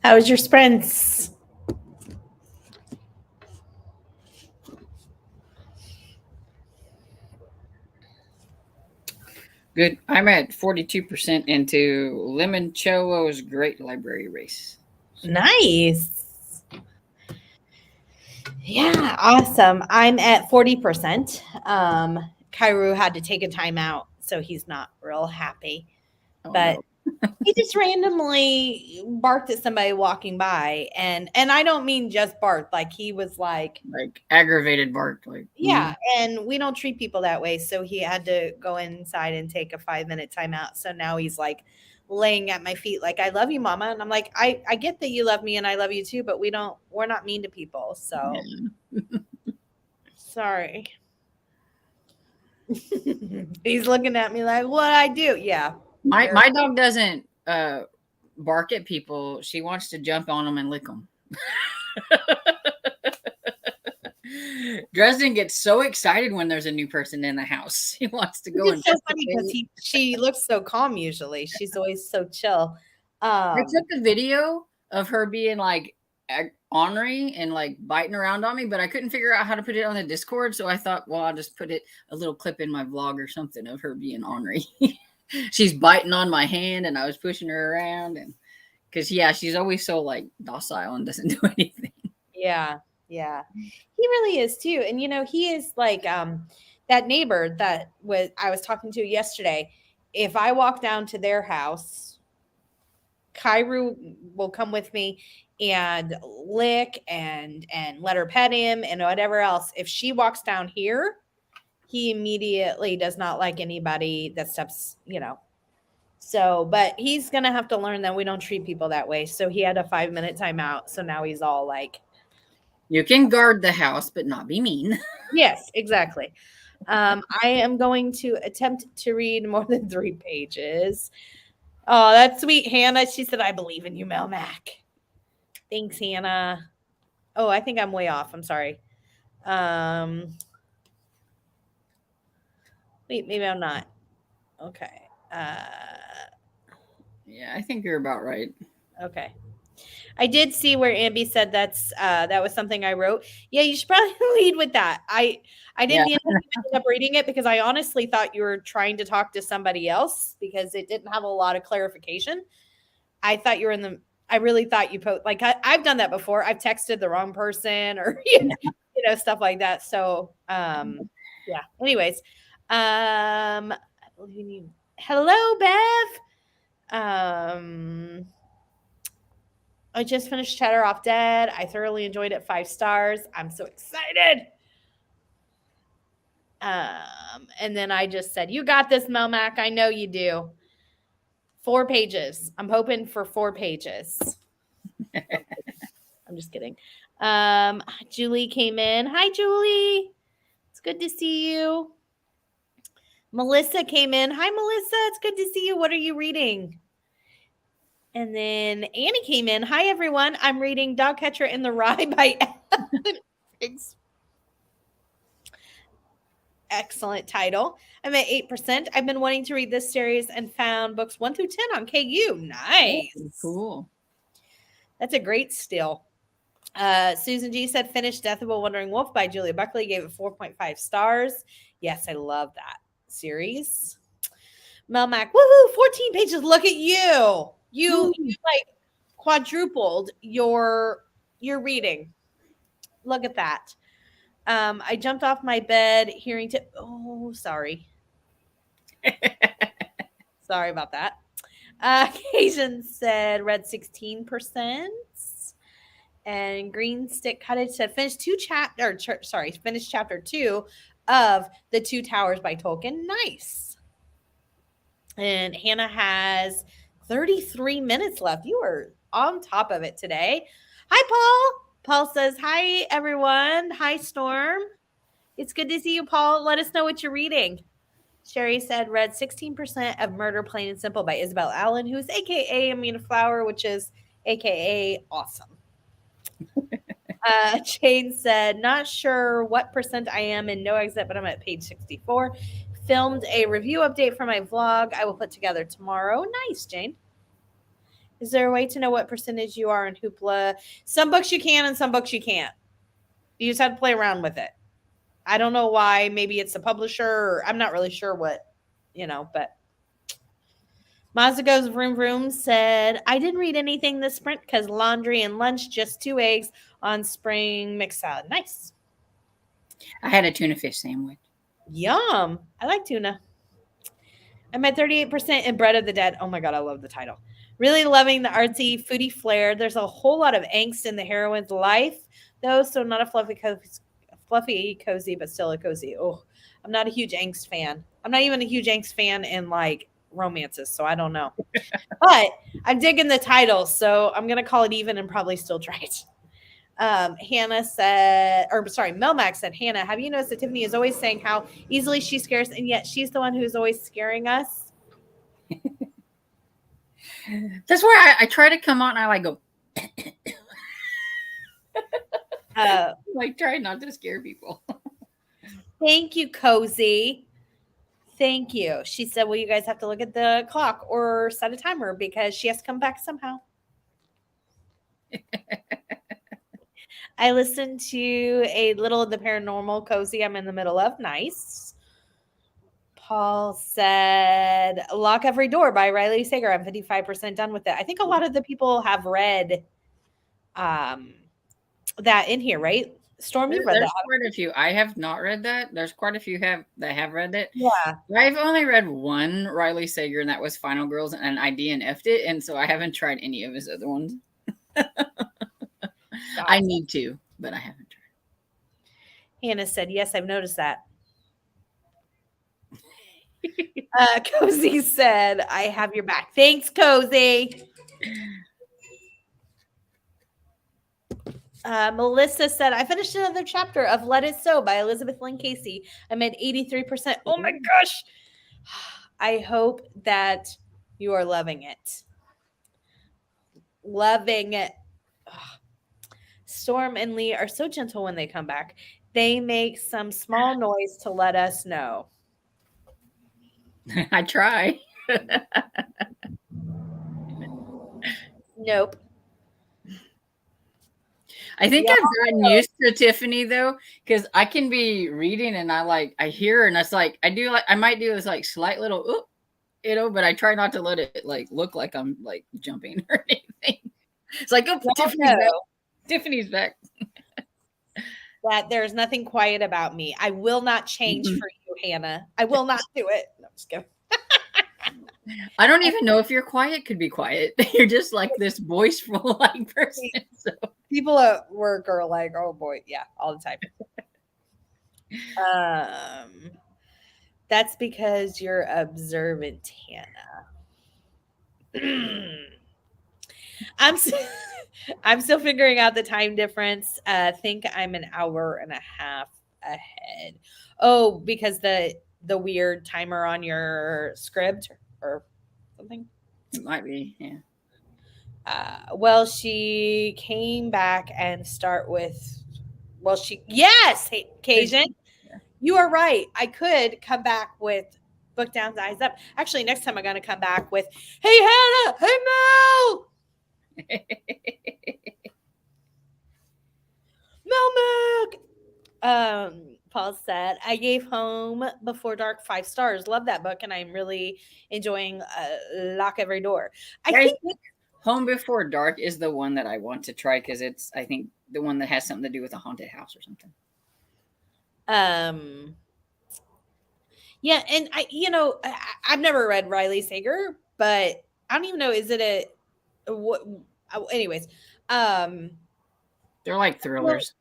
How was your sprints? Good. I'm at 42% into Limoncello's Great Library Race. Nice. Yeah, awesome. I'm at 40%. Kairu had to take a time out, so he's not real happy. Oh But no. he just randomly barked at somebody walking by, and I don't mean just barked, like he was like, Like aggravated bark. Like, yeah, and we don't treat people that way, so he had to go inside and take a 5-minute timeout. So now he's like laying at my feet like, I love you, mama. And I'm like, I get that you love me and I love you too, but we're not mean to people. So yeah. sorry. He's looking at me like, what I do? Yeah. My dog doesn't bark at people. She wants to jump on them and lick them. Dresden gets so excited when there's a new person in the house. He wants to go It's and so funny because she looks so calm usually. She's always so chill. I took a video of her being like ornery and like biting around on me, but I couldn't figure out how to put it on the Discord. So I thought, well, I'll just put it a little clip in my vlog or something of her being ornery. She's biting on my hand and I was pushing her around, and because yeah, she's always so like docile and doesn't do anything. Yeah, yeah. He really is too. And he is like that neighbor that I was talking to yesterday. If I walk down to their house, Kairu will come with me and lick and let her pet him and whatever else. If she walks down here, he immediately does not like anybody that steps. So, but he's gonna have to learn that we don't treat people that way. So he had a 5-minute timeout. So now he's all like, You can guard the house, but not be mean. yes, exactly. I am going to attempt to read more than 3 pages. Oh, that's sweet, Hannah. She said, I believe in you, Mel Mac. Thanks, Hannah. Oh, I think I'm way off. I'm sorry. Wait, maybe I'm not. Okay. Yeah, I think you're about right. Okay. I did see where Amby said that was something I wrote. Yeah, you should probably lead with that. I didn't Yeah. end up reading it because I honestly thought you were trying to talk to somebody else because it didn't have a lot of clarification. I thought you were in the. I really thought you like I've done that before. I've texted the wrong person or stuff like that. So yeah. Anyways, I believe you. Hello, Bev. I just finished Cheddar Off Dead. I thoroughly enjoyed it. 5 stars. I'm so excited. And then I just said, you got this, Melmac. I know you do. 4 pages. I'm hoping for 4 pages. I'm just kidding. Julie came in. Hi, Julie. It's good to see you. Melissa came in. Hi, Melissa. It's good to see you. What are you reading? And then Annie came in. Hi, everyone. I'm reading Dogcatcher in the Rye by Alan Riggs. Excellent title. I'm at 8%. I've been wanting to read this series and found books 1 through 10 on KU. Nice. Oh, cool. That's a great steal. Susan G said, finished Death of a Wandering Wolf by Julia Buckley. Gave it 4.5 stars. Yes, I love that series. Mel Mac, woohoo, 14 pages. Look at you. You like quadrupled your reading. Look at that. I jumped off my bed hearing sorry. Sorry about that. Cajun said read 16%. And Green Stick Cottage said finished chapter 2 of The Two Towers by Tolkien. Nice. And Hannah has 33 minutes left. You are on top of it today. Hi, Paul. Paul says, hi, everyone. Hi, Storm. It's good to see you, Paul. Let us know what you're reading. Sherry said, read 16% of Murder, Plain and Simple by Isabel Allen, who's AKA Amina Flower, which is AKA awesome. Jane said, not sure what percent I am in No Exit, but I'm at page 64. Filmed a review update for my vlog I will put together tomorrow. Nice, Jane. Is there a way to know what percentage you are in Hoopla? Some books you can and some books you can't. You just have to play around with it. I don't know why. Maybe it's the publisher. Or I'm not really sure what, but Mazda Goes Vroom Vroom said, I didn't read anything this sprint because laundry and lunch, just 2 eggs on spring mixed salad. Nice. I had a tuna fish sandwich. Yum. I like tuna. I'm at 38% in Bread of the Dead. Oh my God, I love the title. Really loving the artsy, foodie flair. There's a whole lot of angst in the heroine's life, though, so not a fluffy cozy, but still a cozy. Oh, I'm not a huge angst fan. I'm not even a huge angst fan in like romances, so I don't know. But I'm digging the title, so I'm gonna call it even and probably still try it. Hannah said, or sorry, Melmac said, Hannah, have you noticed that Tiffany is always saying how easily she scares, and yet she's the one who's always scaring us? That's why I try to come on and I like go, like try not to scare people. Thank you, Cozy. Thank you. She said, well, you guys have to look at the clock or set a timer because she has to come back somehow. I listened to a little of the paranormal Cozy I'm in the middle of. Nice. Paul said, Lock Every Door by Riley Sager. I'm 55% done with it. I think a lot of the people have read that in here, right? Storm, you've read There's that. quite a few. I have not read that. There's quite a few that have read it. Yeah. I've only read one Riley Sager, and that was Final Girls, and I DNF'd it, and so I haven't tried any of his other ones. I need to, but I haven't tried. Hannah said, yes, I've noticed that. Cozy said, I have your back. Thanks, Cozy. Melissa said, I finished another chapter of Let It So by Elizabeth Lynn Casey. I'm at 83%. Oh my gosh. I hope that you are loving it. Loving it. Storm and Lee are so gentle when they come back. They make some small noise to let us know. I try. Nope. I think I've gotten used to Tiffany though, because I can be reading and I hear her and it's like I might do this like slight little oop, but I try not to let it like look like I'm like jumping or anything. It's like, oh, Tiffany's back. Tiffany's back. That there's nothing quiet about me. I will not change for you, Hannah. I will not do it. No, I'm just kidding. I don't even know if you're quiet could be quiet. You're just like this boisterous like person. So. People at work are like, oh boy, yeah, all the time. That's because you're observant, Hannah. I'm still figuring out the time difference. Think I'm an hour and a half ahead. Oh, because the weird timer on your script or something. It might be, yeah. Well, she came back and start with. Well, yes, hey, Cajun, yeah. You are right. I could come back with Book Down, Eyes Up. Actually, next time I'm going to come back with, hey Hannah, hey Mel. Melmac. Paul said, I gave Home Before Dark 5 stars. Love that book, and I'm really enjoying Lock Every Door. I think Home Before Dark is the one that I want to try because it's, I think, the one that has something to do with a haunted house or something. Yeah, and I've never read Riley Sager, but I don't even know, is it what? Anyways, they're like thrillers.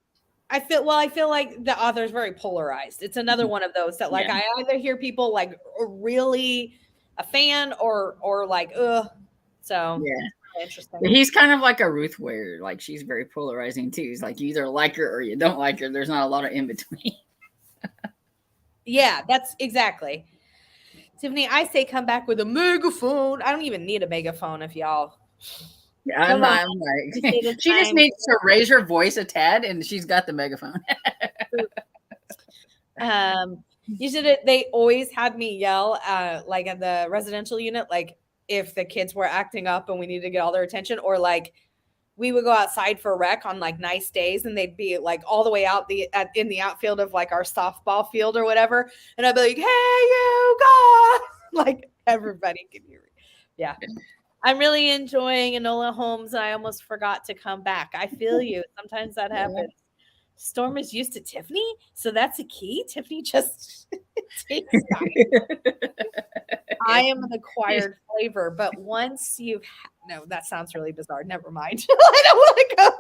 I feel like the author is very polarized. It's another one of those that, like, yeah. I either hear people like really a fan or like, ugh. So yeah, really interesting. He's kind of like a Ruth Ware. Like, she's very polarizing too. He's like, you either like her or you don't like her. There's not a lot of in between. Yeah, that's exactly. Tiffany, I say come back with a megaphone. I don't even need a megaphone if y'all. Yeah, I'm like, she just needs to raise her voice a tad, and she's got the megaphone. You should. They always had me yell, like at the residential unit, like if the kids were acting up and we needed to get all their attention, or like we would go outside for a rec on like nice days and they'd be like all the way out in the outfield of like our softball field or whatever. And I'd be like, hey, you guys, like everybody can hear me. Yeah. I'm really enjoying Enola Holmes. And I almost forgot to come back. I feel you. Sometimes that happens. Storm is used to Tiffany. So that's a key. Tiffany just takes time. I am an acquired flavor, but once you've no, that sounds really bizarre. Never mind. I don't want to go.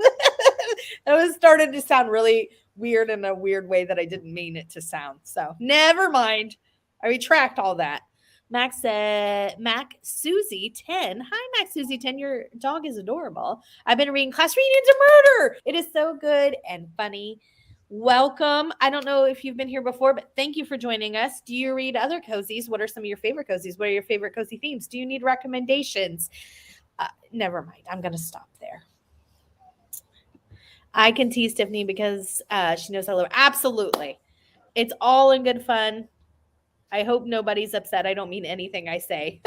That was started to sound really weird in a weird way that I didn't mean it to sound. So never mind. I retract all that. Max said, Mac Susie 10. Hi, Mac Susie 10. Your dog is adorable. I've been reading Class Reading to Murder. It is so good and funny. Welcome. I don't know if you've been here before, but thank you for joining us. Do you read other cozies? What are some of your favorite cozies? What are your favorite cozy themes? Do you need recommendations? Never mind. I'm going to stop there. I can tease Tiffany because she knows I love her. Absolutely. It's all in good fun. I hope nobody's upset. I don't mean anything I say.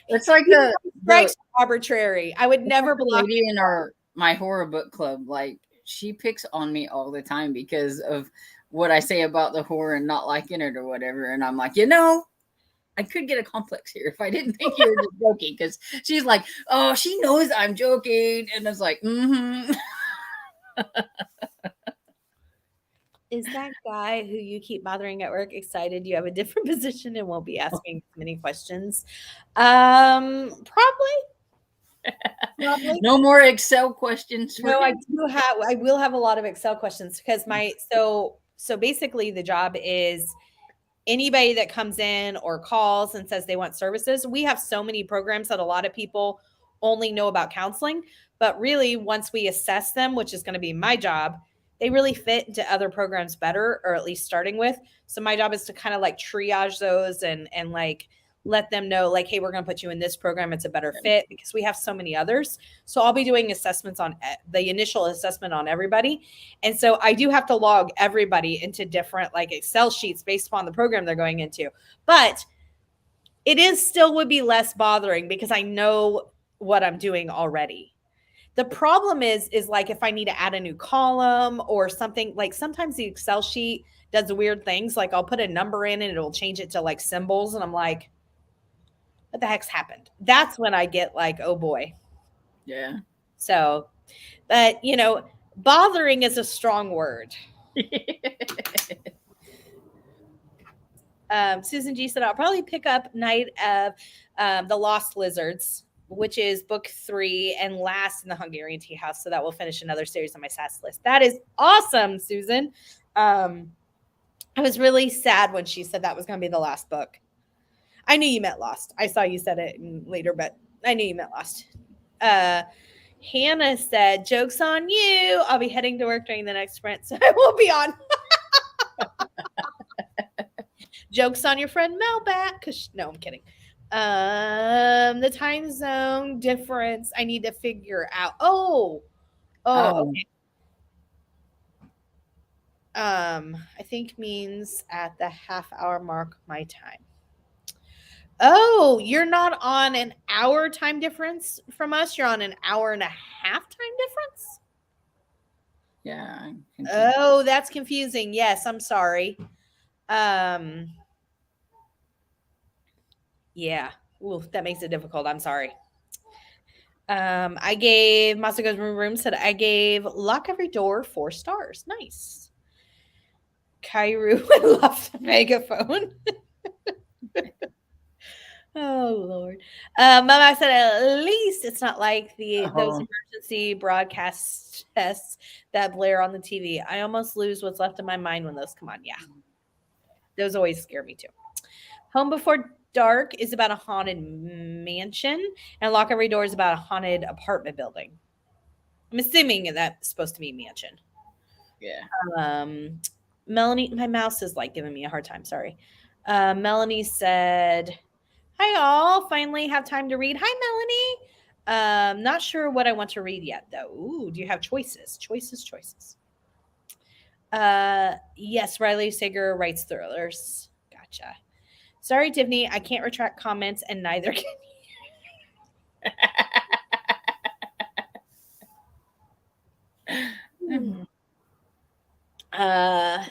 It's like the strikes arbitrary. I would never block lady in my horror book club. Like, she picks on me all the time because of what I say about the horror and not liking it or whatever. And I'm like, I could get a complex here if I didn't think you were just joking. Because she's like, oh, she knows I'm joking. And it's like, mm-hmm. Is that guy who you keep bothering at work excited you have a different position and won't be asking many questions? Probably. No more Excel questions. No, I will have a lot of Excel questions because so basically the job is anybody that comes in or calls and says they want services. We have so many programs that a lot of people only know about counseling, but really once we assess them, which is going to be my job, they really fit into other programs better, or at least starting with. So my job is to kind of like triage those and like let them know like, hey, we're going to put you in this program. It's a better fit because we have so many others. So I'll be doing assessments on the initial assessment on everybody. And so I do have to log everybody into different like Excel sheets based upon the program they're going into. But it is still would be less bothering because I know what I'm doing already. The problem is like if I need to add a new column or something, like sometimes the Excel sheet does weird things. Like I'll put a number in and it'll change it to like symbols. And I'm like, what the heck's happened? That's when I get like, oh boy. Yeah. So, but bothering is a strong word. Susan G said, I'll probably pick up Night of the Lost Lizards, which is book 3 and last in the Hungarian Tea House. So that will finish another series on my SAS list. That is awesome, Susan. I was really sad when she said that was going to be the last book. I knew you meant Lost. I saw you said it later, but I knew you meant Lost. Hannah said, joke's on you. I'll be heading to work during the next sprint, so I won't be on. Joke's on your friend Mel back. No, I'm kidding. The time zone difference I need to figure out. Oh, okay. I think means at the half-hour mark my time. Oh, you're not on an hour time difference from us. You're on an hour and a half time difference. Yeah. Oh, that's confusing. Yes, I'm sorry. Yeah. Ooh, that makes it difficult. I'm sorry. I gave Masago's Room said I gave Lock Every Door 4 stars. Nice. Kairu left the megaphone. Oh Lord. Mama said at least it's not like those emergency broadcast tests that blare on the TV. I almost lose what's left of my mind when those come on. Yeah. Those always scare me too. Home Before Dark is about a haunted mansion, and Lock Every Door is about a haunted apartment building. I'm assuming that's supposed to be mansion. Yeah. Melanie, my mouse is like giving me a hard time. Sorry. Melanie said, hi all, finally have time to read. Hi Melanie. Not sure what I want to read yet though. Ooh, do you have choices? Choices. Yes, Riley Sager writes thrillers. Gotcha. Sorry, Tiffany, I can't retract comments and neither can you. Hmm. Uh,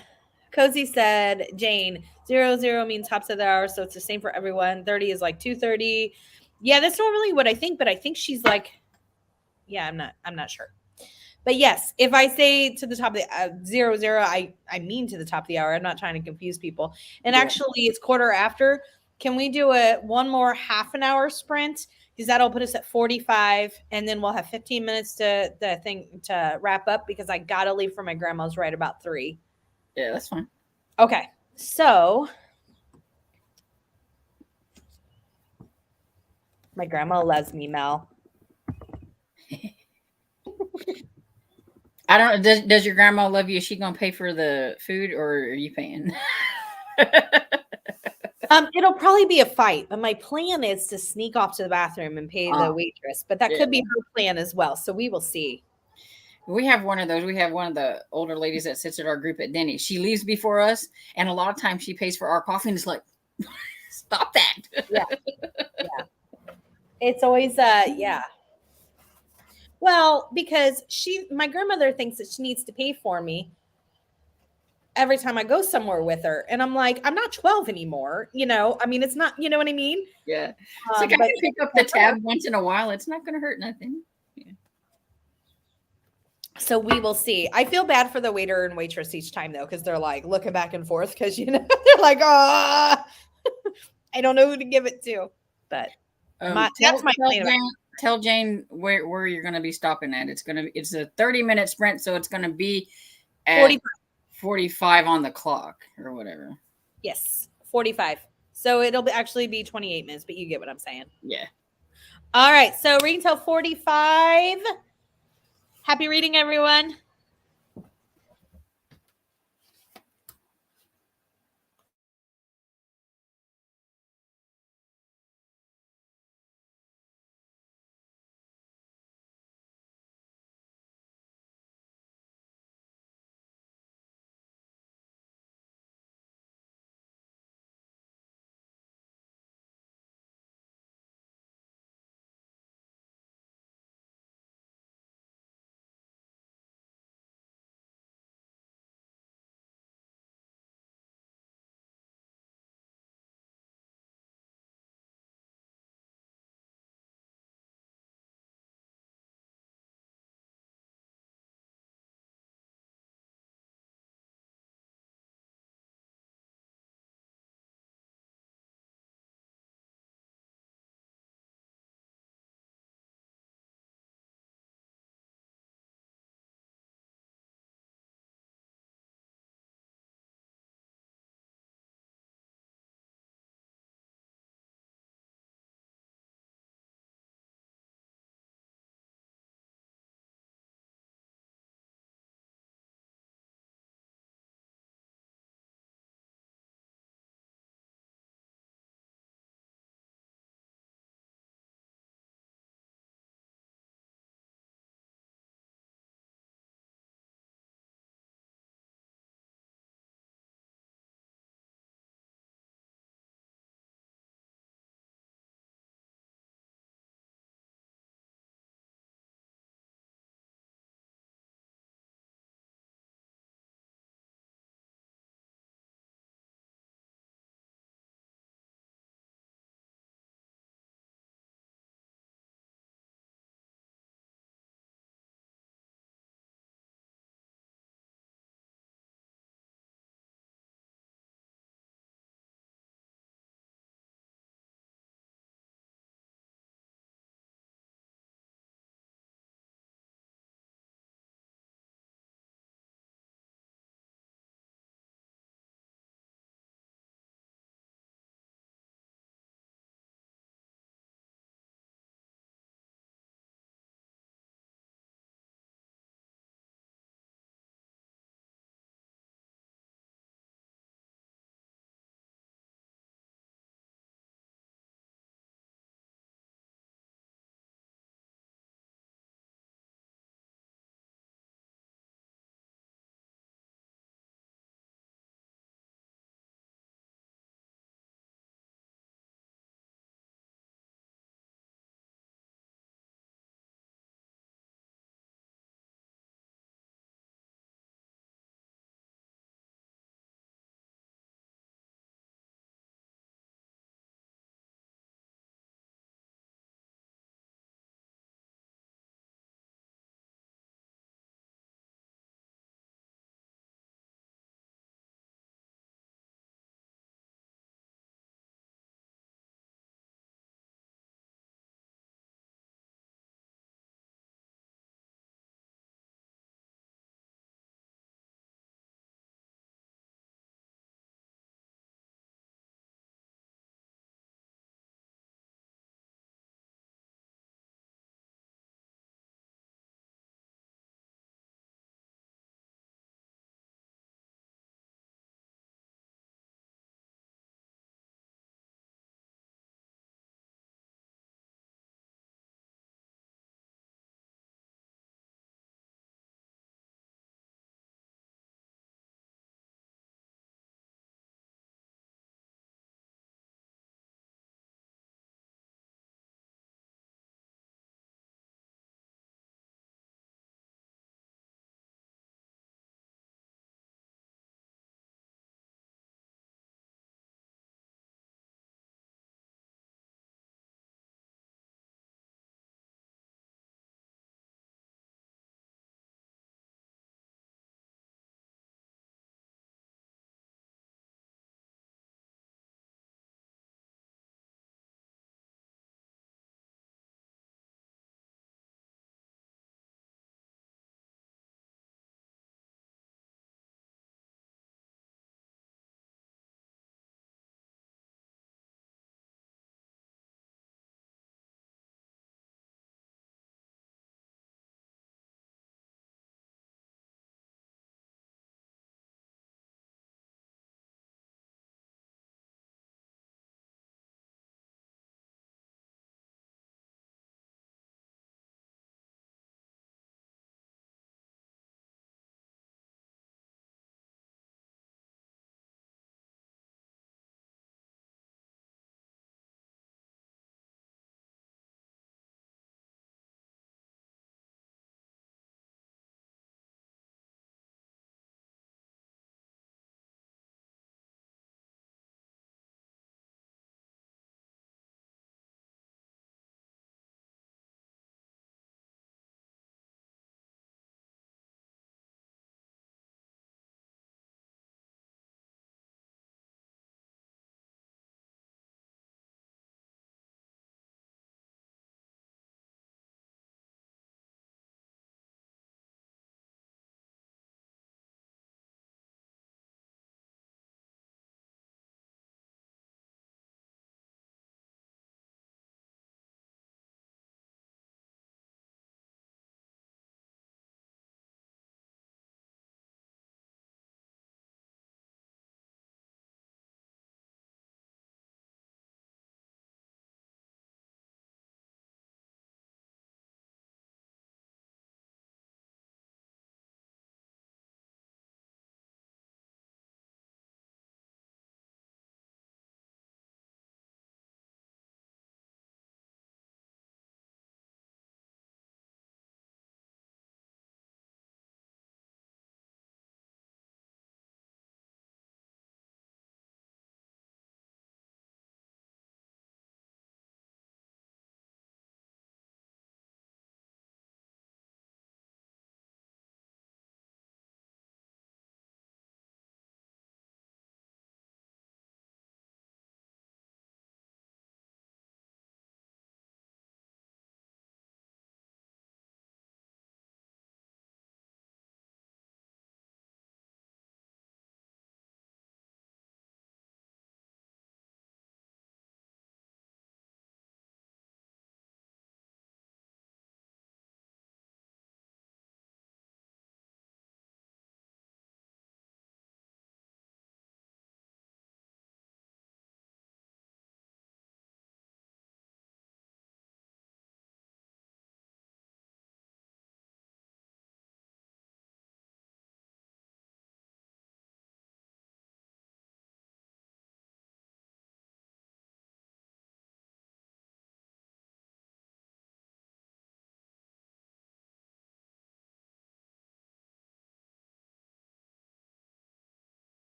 Cozy said, Jane, 00 means tops of the hour, so it's the same for everyone. 30 is like 2:30. Yeah, that's normally what I think, but I think she's like, yeah, I'm not sure. But yes, if I say to the top of the 00, I mean to the top of the hour. I'm not trying to confuse people. And Yeah. actually, it's quarter after. Can we do one more half an hour sprint? Because that'll put us at 45, and then we'll have 15 minutes to the thing to wrap up. Because I gotta leave for my grandma's right about 3. Yeah, that's fine. Okay, so my grandma loves me, Mel. I don't. Does your grandma love you? Is she gonna pay for the food, or are you paying? It'll probably be a fight, but my plan is to sneak off to the bathroom and pay the waitress. But that Yeah. could be her plan as well. So we will see. We have one of those. We have one of the older ladies that sits at our group at Denny. She leaves before us, and a lot of times she pays for our coffee, and it's like, stop that. Yeah, yeah. It's always yeah. Well, because my grandmother thinks that she needs to pay for me every time I go somewhere with her. And I'm like, I'm not 12 anymore. I mean, it's not, you know what I mean? Yeah. It's like I But can pick up the tab once in a while. It's not going to hurt nothing. Yeah. so we will see. I feel bad for the waiter and waitress each time though, because they're like looking back and forth because they're like, ah, I don't know who to give it to. But that's my plan. Tell Jane where you're going to be stopping at. It's a 30-minute sprint, so it's going to be at 45 on the clock or whatever. Yes, 45. So it'll actually be 28 minutes, but you get what I'm saying. Yeah. All right. So reading till 45. Happy reading, everyone.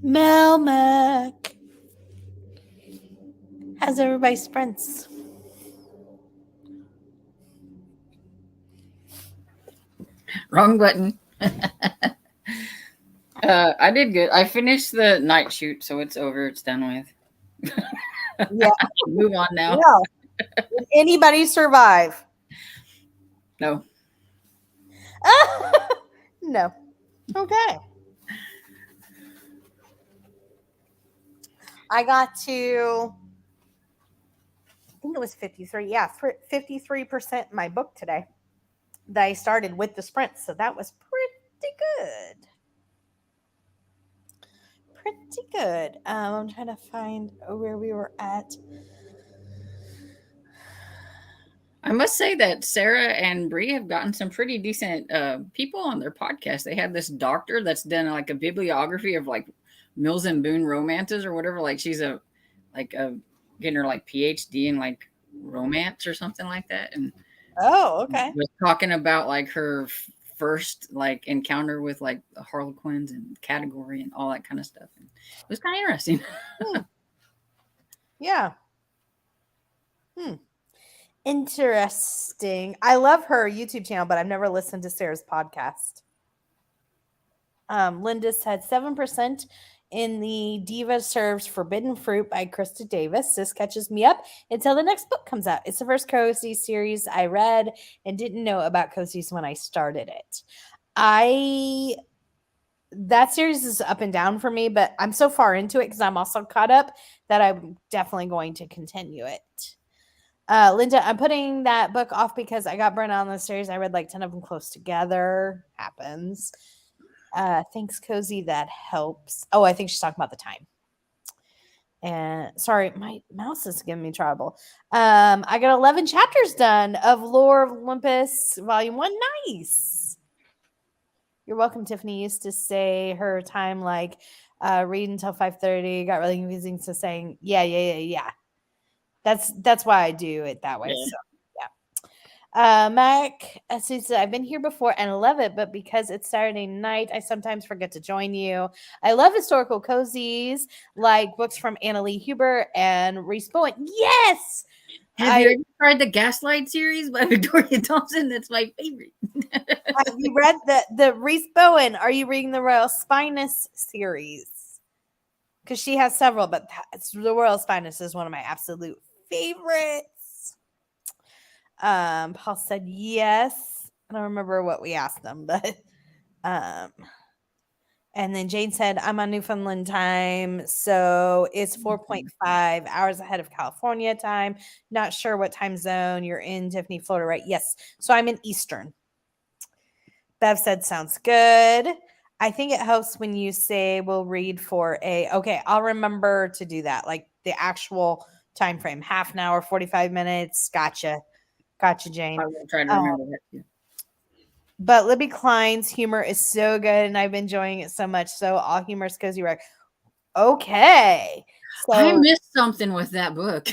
Melmac. How's everybody's sprints? Wrong button. I did good. I finished the night shoot, so it's over. It's done with. Yeah. Move on now. No. Did anybody survive? No. No. Okay. I got to, I think it was 53. Yeah, 53% my book today that I started with the sprint. So that was pretty good. Pretty good. I'm trying to find where we were at. I must say that Sarah and Bree have gotten some pretty decent people on their podcast. They had this doctor that's done like a bibliography of like Mills and Boone romances or whatever. Like she's getting her like PhD in like romance or something like that, and Oh, okay. was talking about like her first like encounter with like the Harlequins and category and all that kind of stuff. And it was kind of interesting. Yeah. Interesting. I love her YouTube channel, but I've never listened to Sarah's podcast. Linda said 7% in the Diva Serves Forbidden Fruit by Krista Davis. This catches me up until the next book comes out. It's the first cozies series I read and didn't know about cozies when I started it. That series is up and down for me, but I'm so far into it because I'm also caught up that I'm definitely going to continue it. Linda, I'm putting that book off because I got burnt out on the series. I read like 10 of them close together. Happens. Thanks, Cozy. That helps. Oh, I think she's talking about the time. And sorry, my mouse is giving me trouble. I got 11 chapters done of Lore of Olympus, Volume 1. Nice. You're welcome, Tiffany. Used to say her time like read until 5:30. Got really confusing. So saying, yeah. That's why I do it that way. Yeah. So yeah. Mac says, I've been here before and I love it, but because it's Saturday night, I sometimes forget to join you. I love historical cozies like books from Anna Lee Huber and Reese Bowen. Yes. Have you ever tried the Gaslight series by Victoria Thompson? That's my favorite. Have you read the Reese Bowen? Are you reading the Royal Spinus series? Because she has several, but the Royal Spinus is one of my absolute favorites. Paul said yes. I don't remember what we asked them, but and then Jane said, I'm on Newfoundland time, so it's 4.5 hours ahead of California time. Not sure what time zone you're in, Tiffany, Florida, right? Yes. So I'm in Eastern. Bev said, sounds good. I think it helps when you say we'll read for okay, I'll remember to do that. Like the actual time frame, half an hour, 45 minutes. Gotcha, Jane. I will try to remember that too. But Libby Klein's humor is so good, and I've been enjoying it so much. So all humor is cozy wreck. Okay. So I missed something with that book.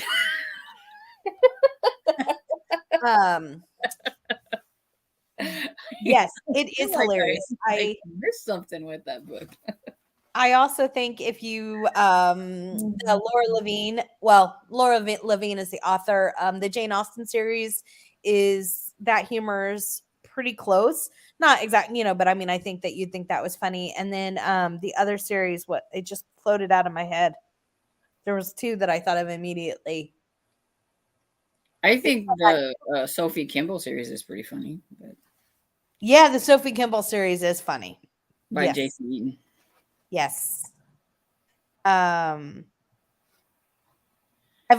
Yes, it is hilarious. I missed something with that book. I also think if you Laura Levine, well, Laura Levine is the author. The Jane Austen series is that humor's pretty close. Not exactly, but I mean, I think that you'd think that was funny. And then the other series, it just floated out of my head. There was two that I thought of immediately. I think the Sophie Kimball series is pretty funny. But yeah, the Sophie Kimball series is funny. By Jason Eaton. Yes. I've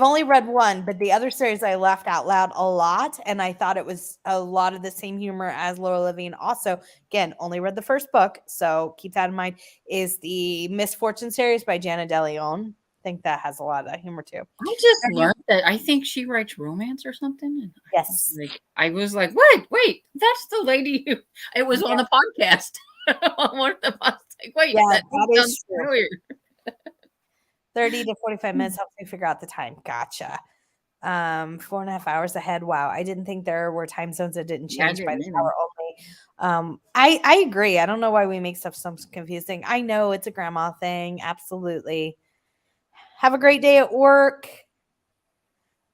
only read one, but the other series I laughed out loud a lot, and I thought it was a lot of the same humor as Laura Levine. Also, again, only read the first book, so keep that in mind, is the Misfortune series by Jana DeLeon. I think that has a lot of humor too. I just learned that I think she writes romance or something. And yes. I was like, what? Wait, that's the lady who it was on the podcast. Wait, that is familiar. 30 to 45 minutes helps me figure out the time. Gotcha. 4.5 hours ahead. Wow. I didn't think there were time zones that didn't change by the hour only. I agree. I don't know why we make stuff so confusing. I know it's a grandma thing. Absolutely. Have a great day at work.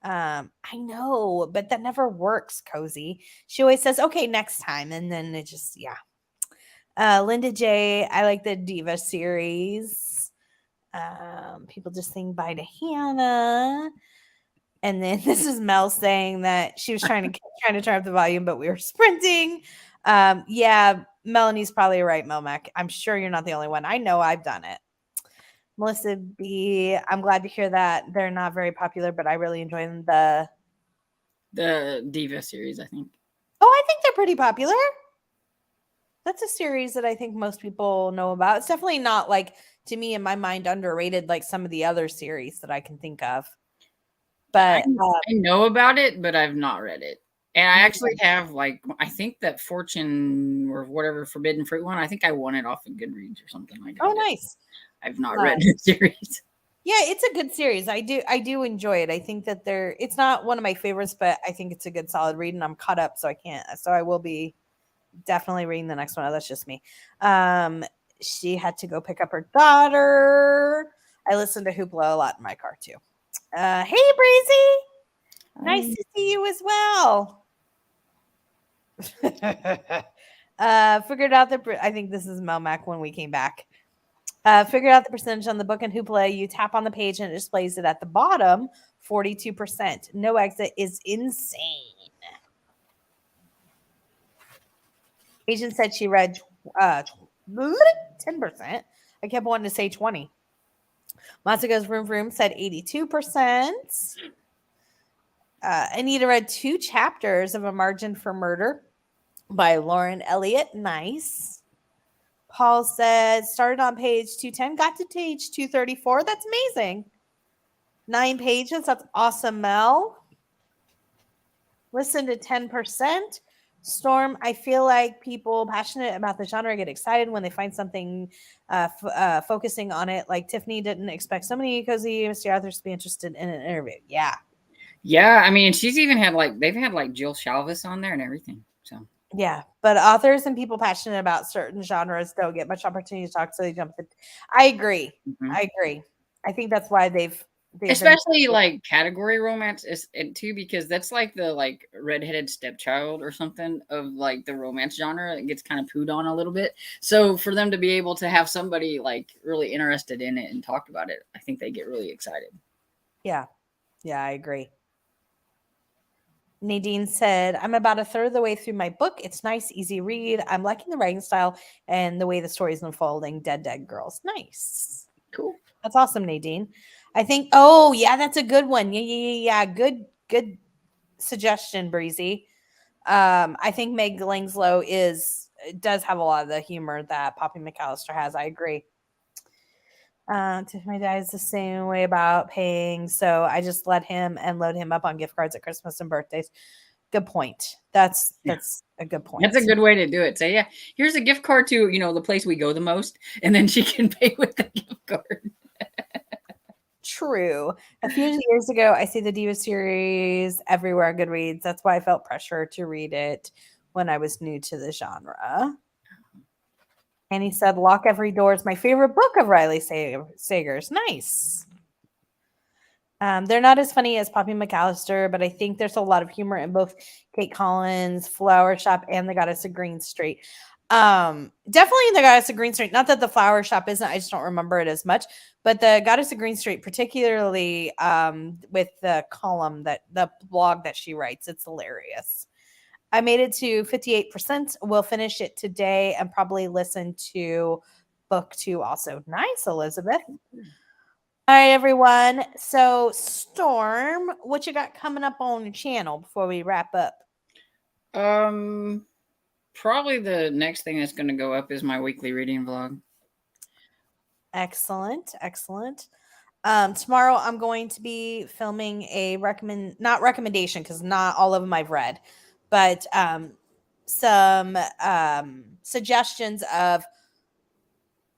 I know, but that never works, Cozy. She always says, okay, next time. And then it just, yeah. Linda J, I like the Diva series. People just saying bye to Hannah. And then this is Mel saying that she was trying to turn up the volume, but we were sprinting. Yeah, Melanie's probably right, Melmac. I'm sure you're not the only one. I know I've done it. Melissa B, I'm glad to hear that they're not very popular, but I really enjoy them. The Diva series, I think. Oh, I think they're pretty popular. That's a series that I think most people know about. It's definitely not like, to me in my mind, underrated like some of the other series that I can think of. But I know about it, but I've not read it. And I actually have like I think that Fortune or whatever Forbidden Fruit one. I think I won it off of Goodreads or something like that. Oh, nice. I've not read the series. Yeah, it's a good series. I do enjoy it. I think that it's not one of my favorites, but I think it's a good solid read, and I'm caught up, so I will be definitely reading the next one. Oh, that's just me. She had to go pick up her daughter. I listened to Hoopla a lot in my car too. Hey Breezy, nice to see you as well. Figured out I think this is Melmac when we came back. Figured out the percentage on the book in Hoopla. You tap on the page and it displays it at the bottom, 42%. No exit is insane. Agent said she read 10%. I kept wanting to say 20. Matsuga's Room Room said 82%. Anita read 2 chapters of A Margin for Murder by Lauren Elliott. Nice. Paul said, started on page 210, got to page 234. That's amazing. 9 pages. That's awesome, Mel. Listen to 10%. Storm, I feel like people passionate about the genre get excited when they find something focusing on it. Like Tiffany didn't expect so many cozy mystery authors to be interested in an interview. Yeah. Yeah, I mean, she's even had they've had Jill Shalvis on there and everything. So yeah, but authors and people passionate about certain genres don't get much opportunity to talk, so they jump in. I agree. Mm-hmm. I agree. I think that's why they've especially category romance is too, because that's the redheaded stepchild or something of the romance genre. It gets kind of pooed on a little bit. So for them to be able to have somebody really interested in it and talk about it, I think they get really excited. Yeah, I agree. Nadine said, I'm about a third of the way through my book. It's nice, easy read. I'm liking the writing style and the way the story is unfolding. Dead Girls. Nice. Cool. That's awesome, Nadine. I think, oh, yeah, that's a good one. Yeah. Good suggestion, Breezy. I think Meg Langslow does have a lot of the humor that Poppy McAllister has. I agree. My dad's the same way about paying, so I just let him and load him up on gift cards at Christmas and birthdays. Good point. That's a good point. That's a good way to do it. Say, yeah, here's a gift card to the place we go the most, and then she can pay with the gift card. True. A few years ago, I see the Diva series everywhere on Goodreads. That's why I felt pressure to read it when I was new to the genre. And he said, Lock Every Door is my favorite book of Riley Sager's. Nice. They're not as funny as Poppy McAllister, but I think there's a lot of humor in both Kate Collins' Flower Shop and The Goddess of Green Street. Definitely in The Goddess of Green Street. Not that The Flower Shop isn't, I just don't remember it as much. But The Goddess of Green Street, particularly with the column, the blog that she writes, it's hilarious. I made it to 58%. We'll finish it today and probably listen to book 2 also. Nice, Elizabeth. All right, everyone. So, Storm, what you got coming up on your channel before we wrap up? Probably the next thing that's going to go up is my weekly reading vlog. Excellent. Tomorrow I'm going to be filming a not recommendation, because not all of them I've read, but some suggestions of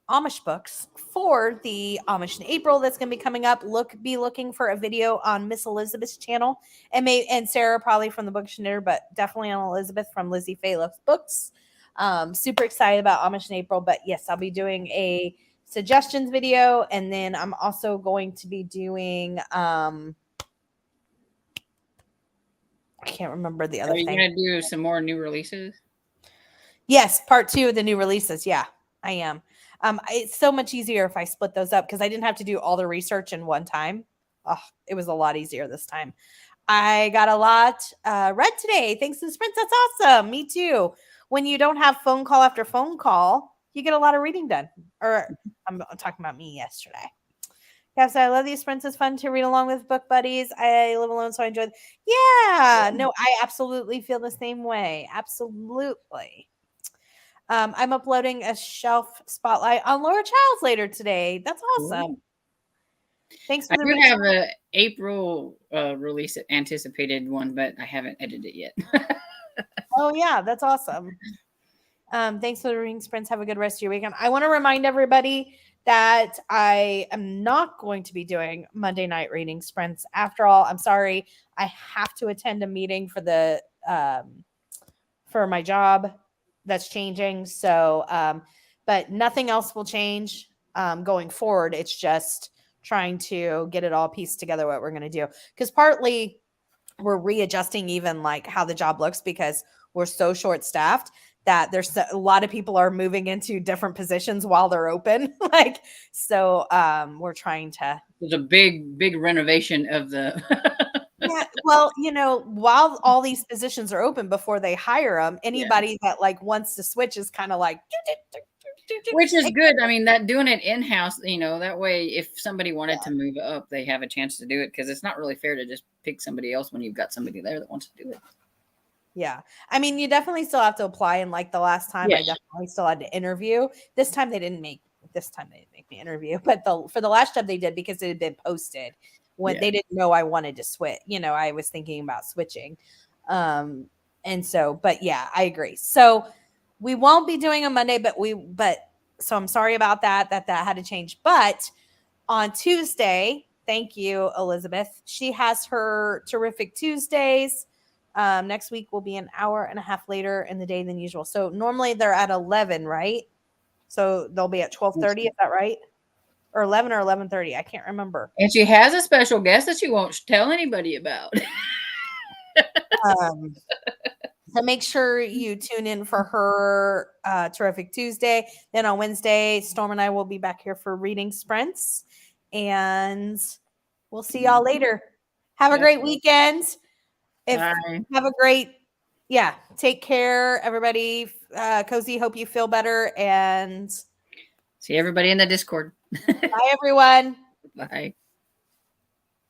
Amish books for the Amish in April that's going to be coming up. Be looking for a video on Miss Elizabeth's channel, and Sarah probably from the Book Knitter, but definitely on Elizabeth from Lizzie Faye Loves Books. Super excited about Amish in April, but yes, I'll be doing a suggestions video, and then I'm also going to be doing I can't remember the other Are you thing. gonna do some more new releases? Yes, part 2 of the new releases. Yeah, I am. It's so much easier if I split those up because I didn't have to do all the research in one time. Oh, it was a lot easier this time. I got a lot read today. Thanks to the sprints. That's awesome. Me too. When you don't have phone call after phone call, you get a lot of reading done. Or I'm talking about me yesterday. Yes, I love these sprints. It's fun to read along with book buddies. I live alone, so I enjoy. Yeah, no, I absolutely feel the same way. Absolutely. I'm uploading a shelf spotlight on Laura Childs later today. That's awesome. Thanks for I the do ring. have a April release anticipated one, but I haven't edited it yet. Oh yeah, that's awesome. Thanks for the ring sprints. Have a good rest of your weekend. I want to remind everybody that I am not going to be doing Monday night reading sprints. After all, I'm sorry, I have to attend a meeting for my job that's changing. So, but nothing else will change going forward. It's just trying to get it all pieced together what we're going to do, because partly we're readjusting even like how the job looks because we're so short staffed that there's a lot of people are moving into different positions while they're open. Like, so we're trying to. There's a big renovation of the. Yeah, well, while all these positions are open before they hire them, Yeah. anybody that like wants to switch is kind of like, Which is good. I mean, that doing it in house, that way, if somebody wanted to move up, they have a chance to do it, because it's not really fair to just pick somebody else when you've got somebody there that wants to do it. Yeah. I mean, you definitely still have to apply. And like the last time, I definitely still had to interview. This time they didn't make me interview, but for the last job they did, because it had been posted when they didn't know I wanted to switch. I was thinking about switching. And so, but yeah, I agree. So we won't be doing a Monday, so I'm sorry about that had to change. But on Tuesday, thank you, Elizabeth. She has her terrific Tuesdays. Next week will be an hour and a half later in the day than usual. So normally they're at 11, right? So they'll be at 12:30. Is that right? Or 11 or 11:30? I can't remember. And she has a special guest that she won't tell anybody about. So make sure you tune in for her terrific Tuesday. Then on Wednesday, Storm and I will be back here for reading sprints. And we'll see y'all later. Have a great weekend. Have a great, take care, everybody. Cozy, hope you feel better, and see everybody in the Discord. bye, everyone. Bye.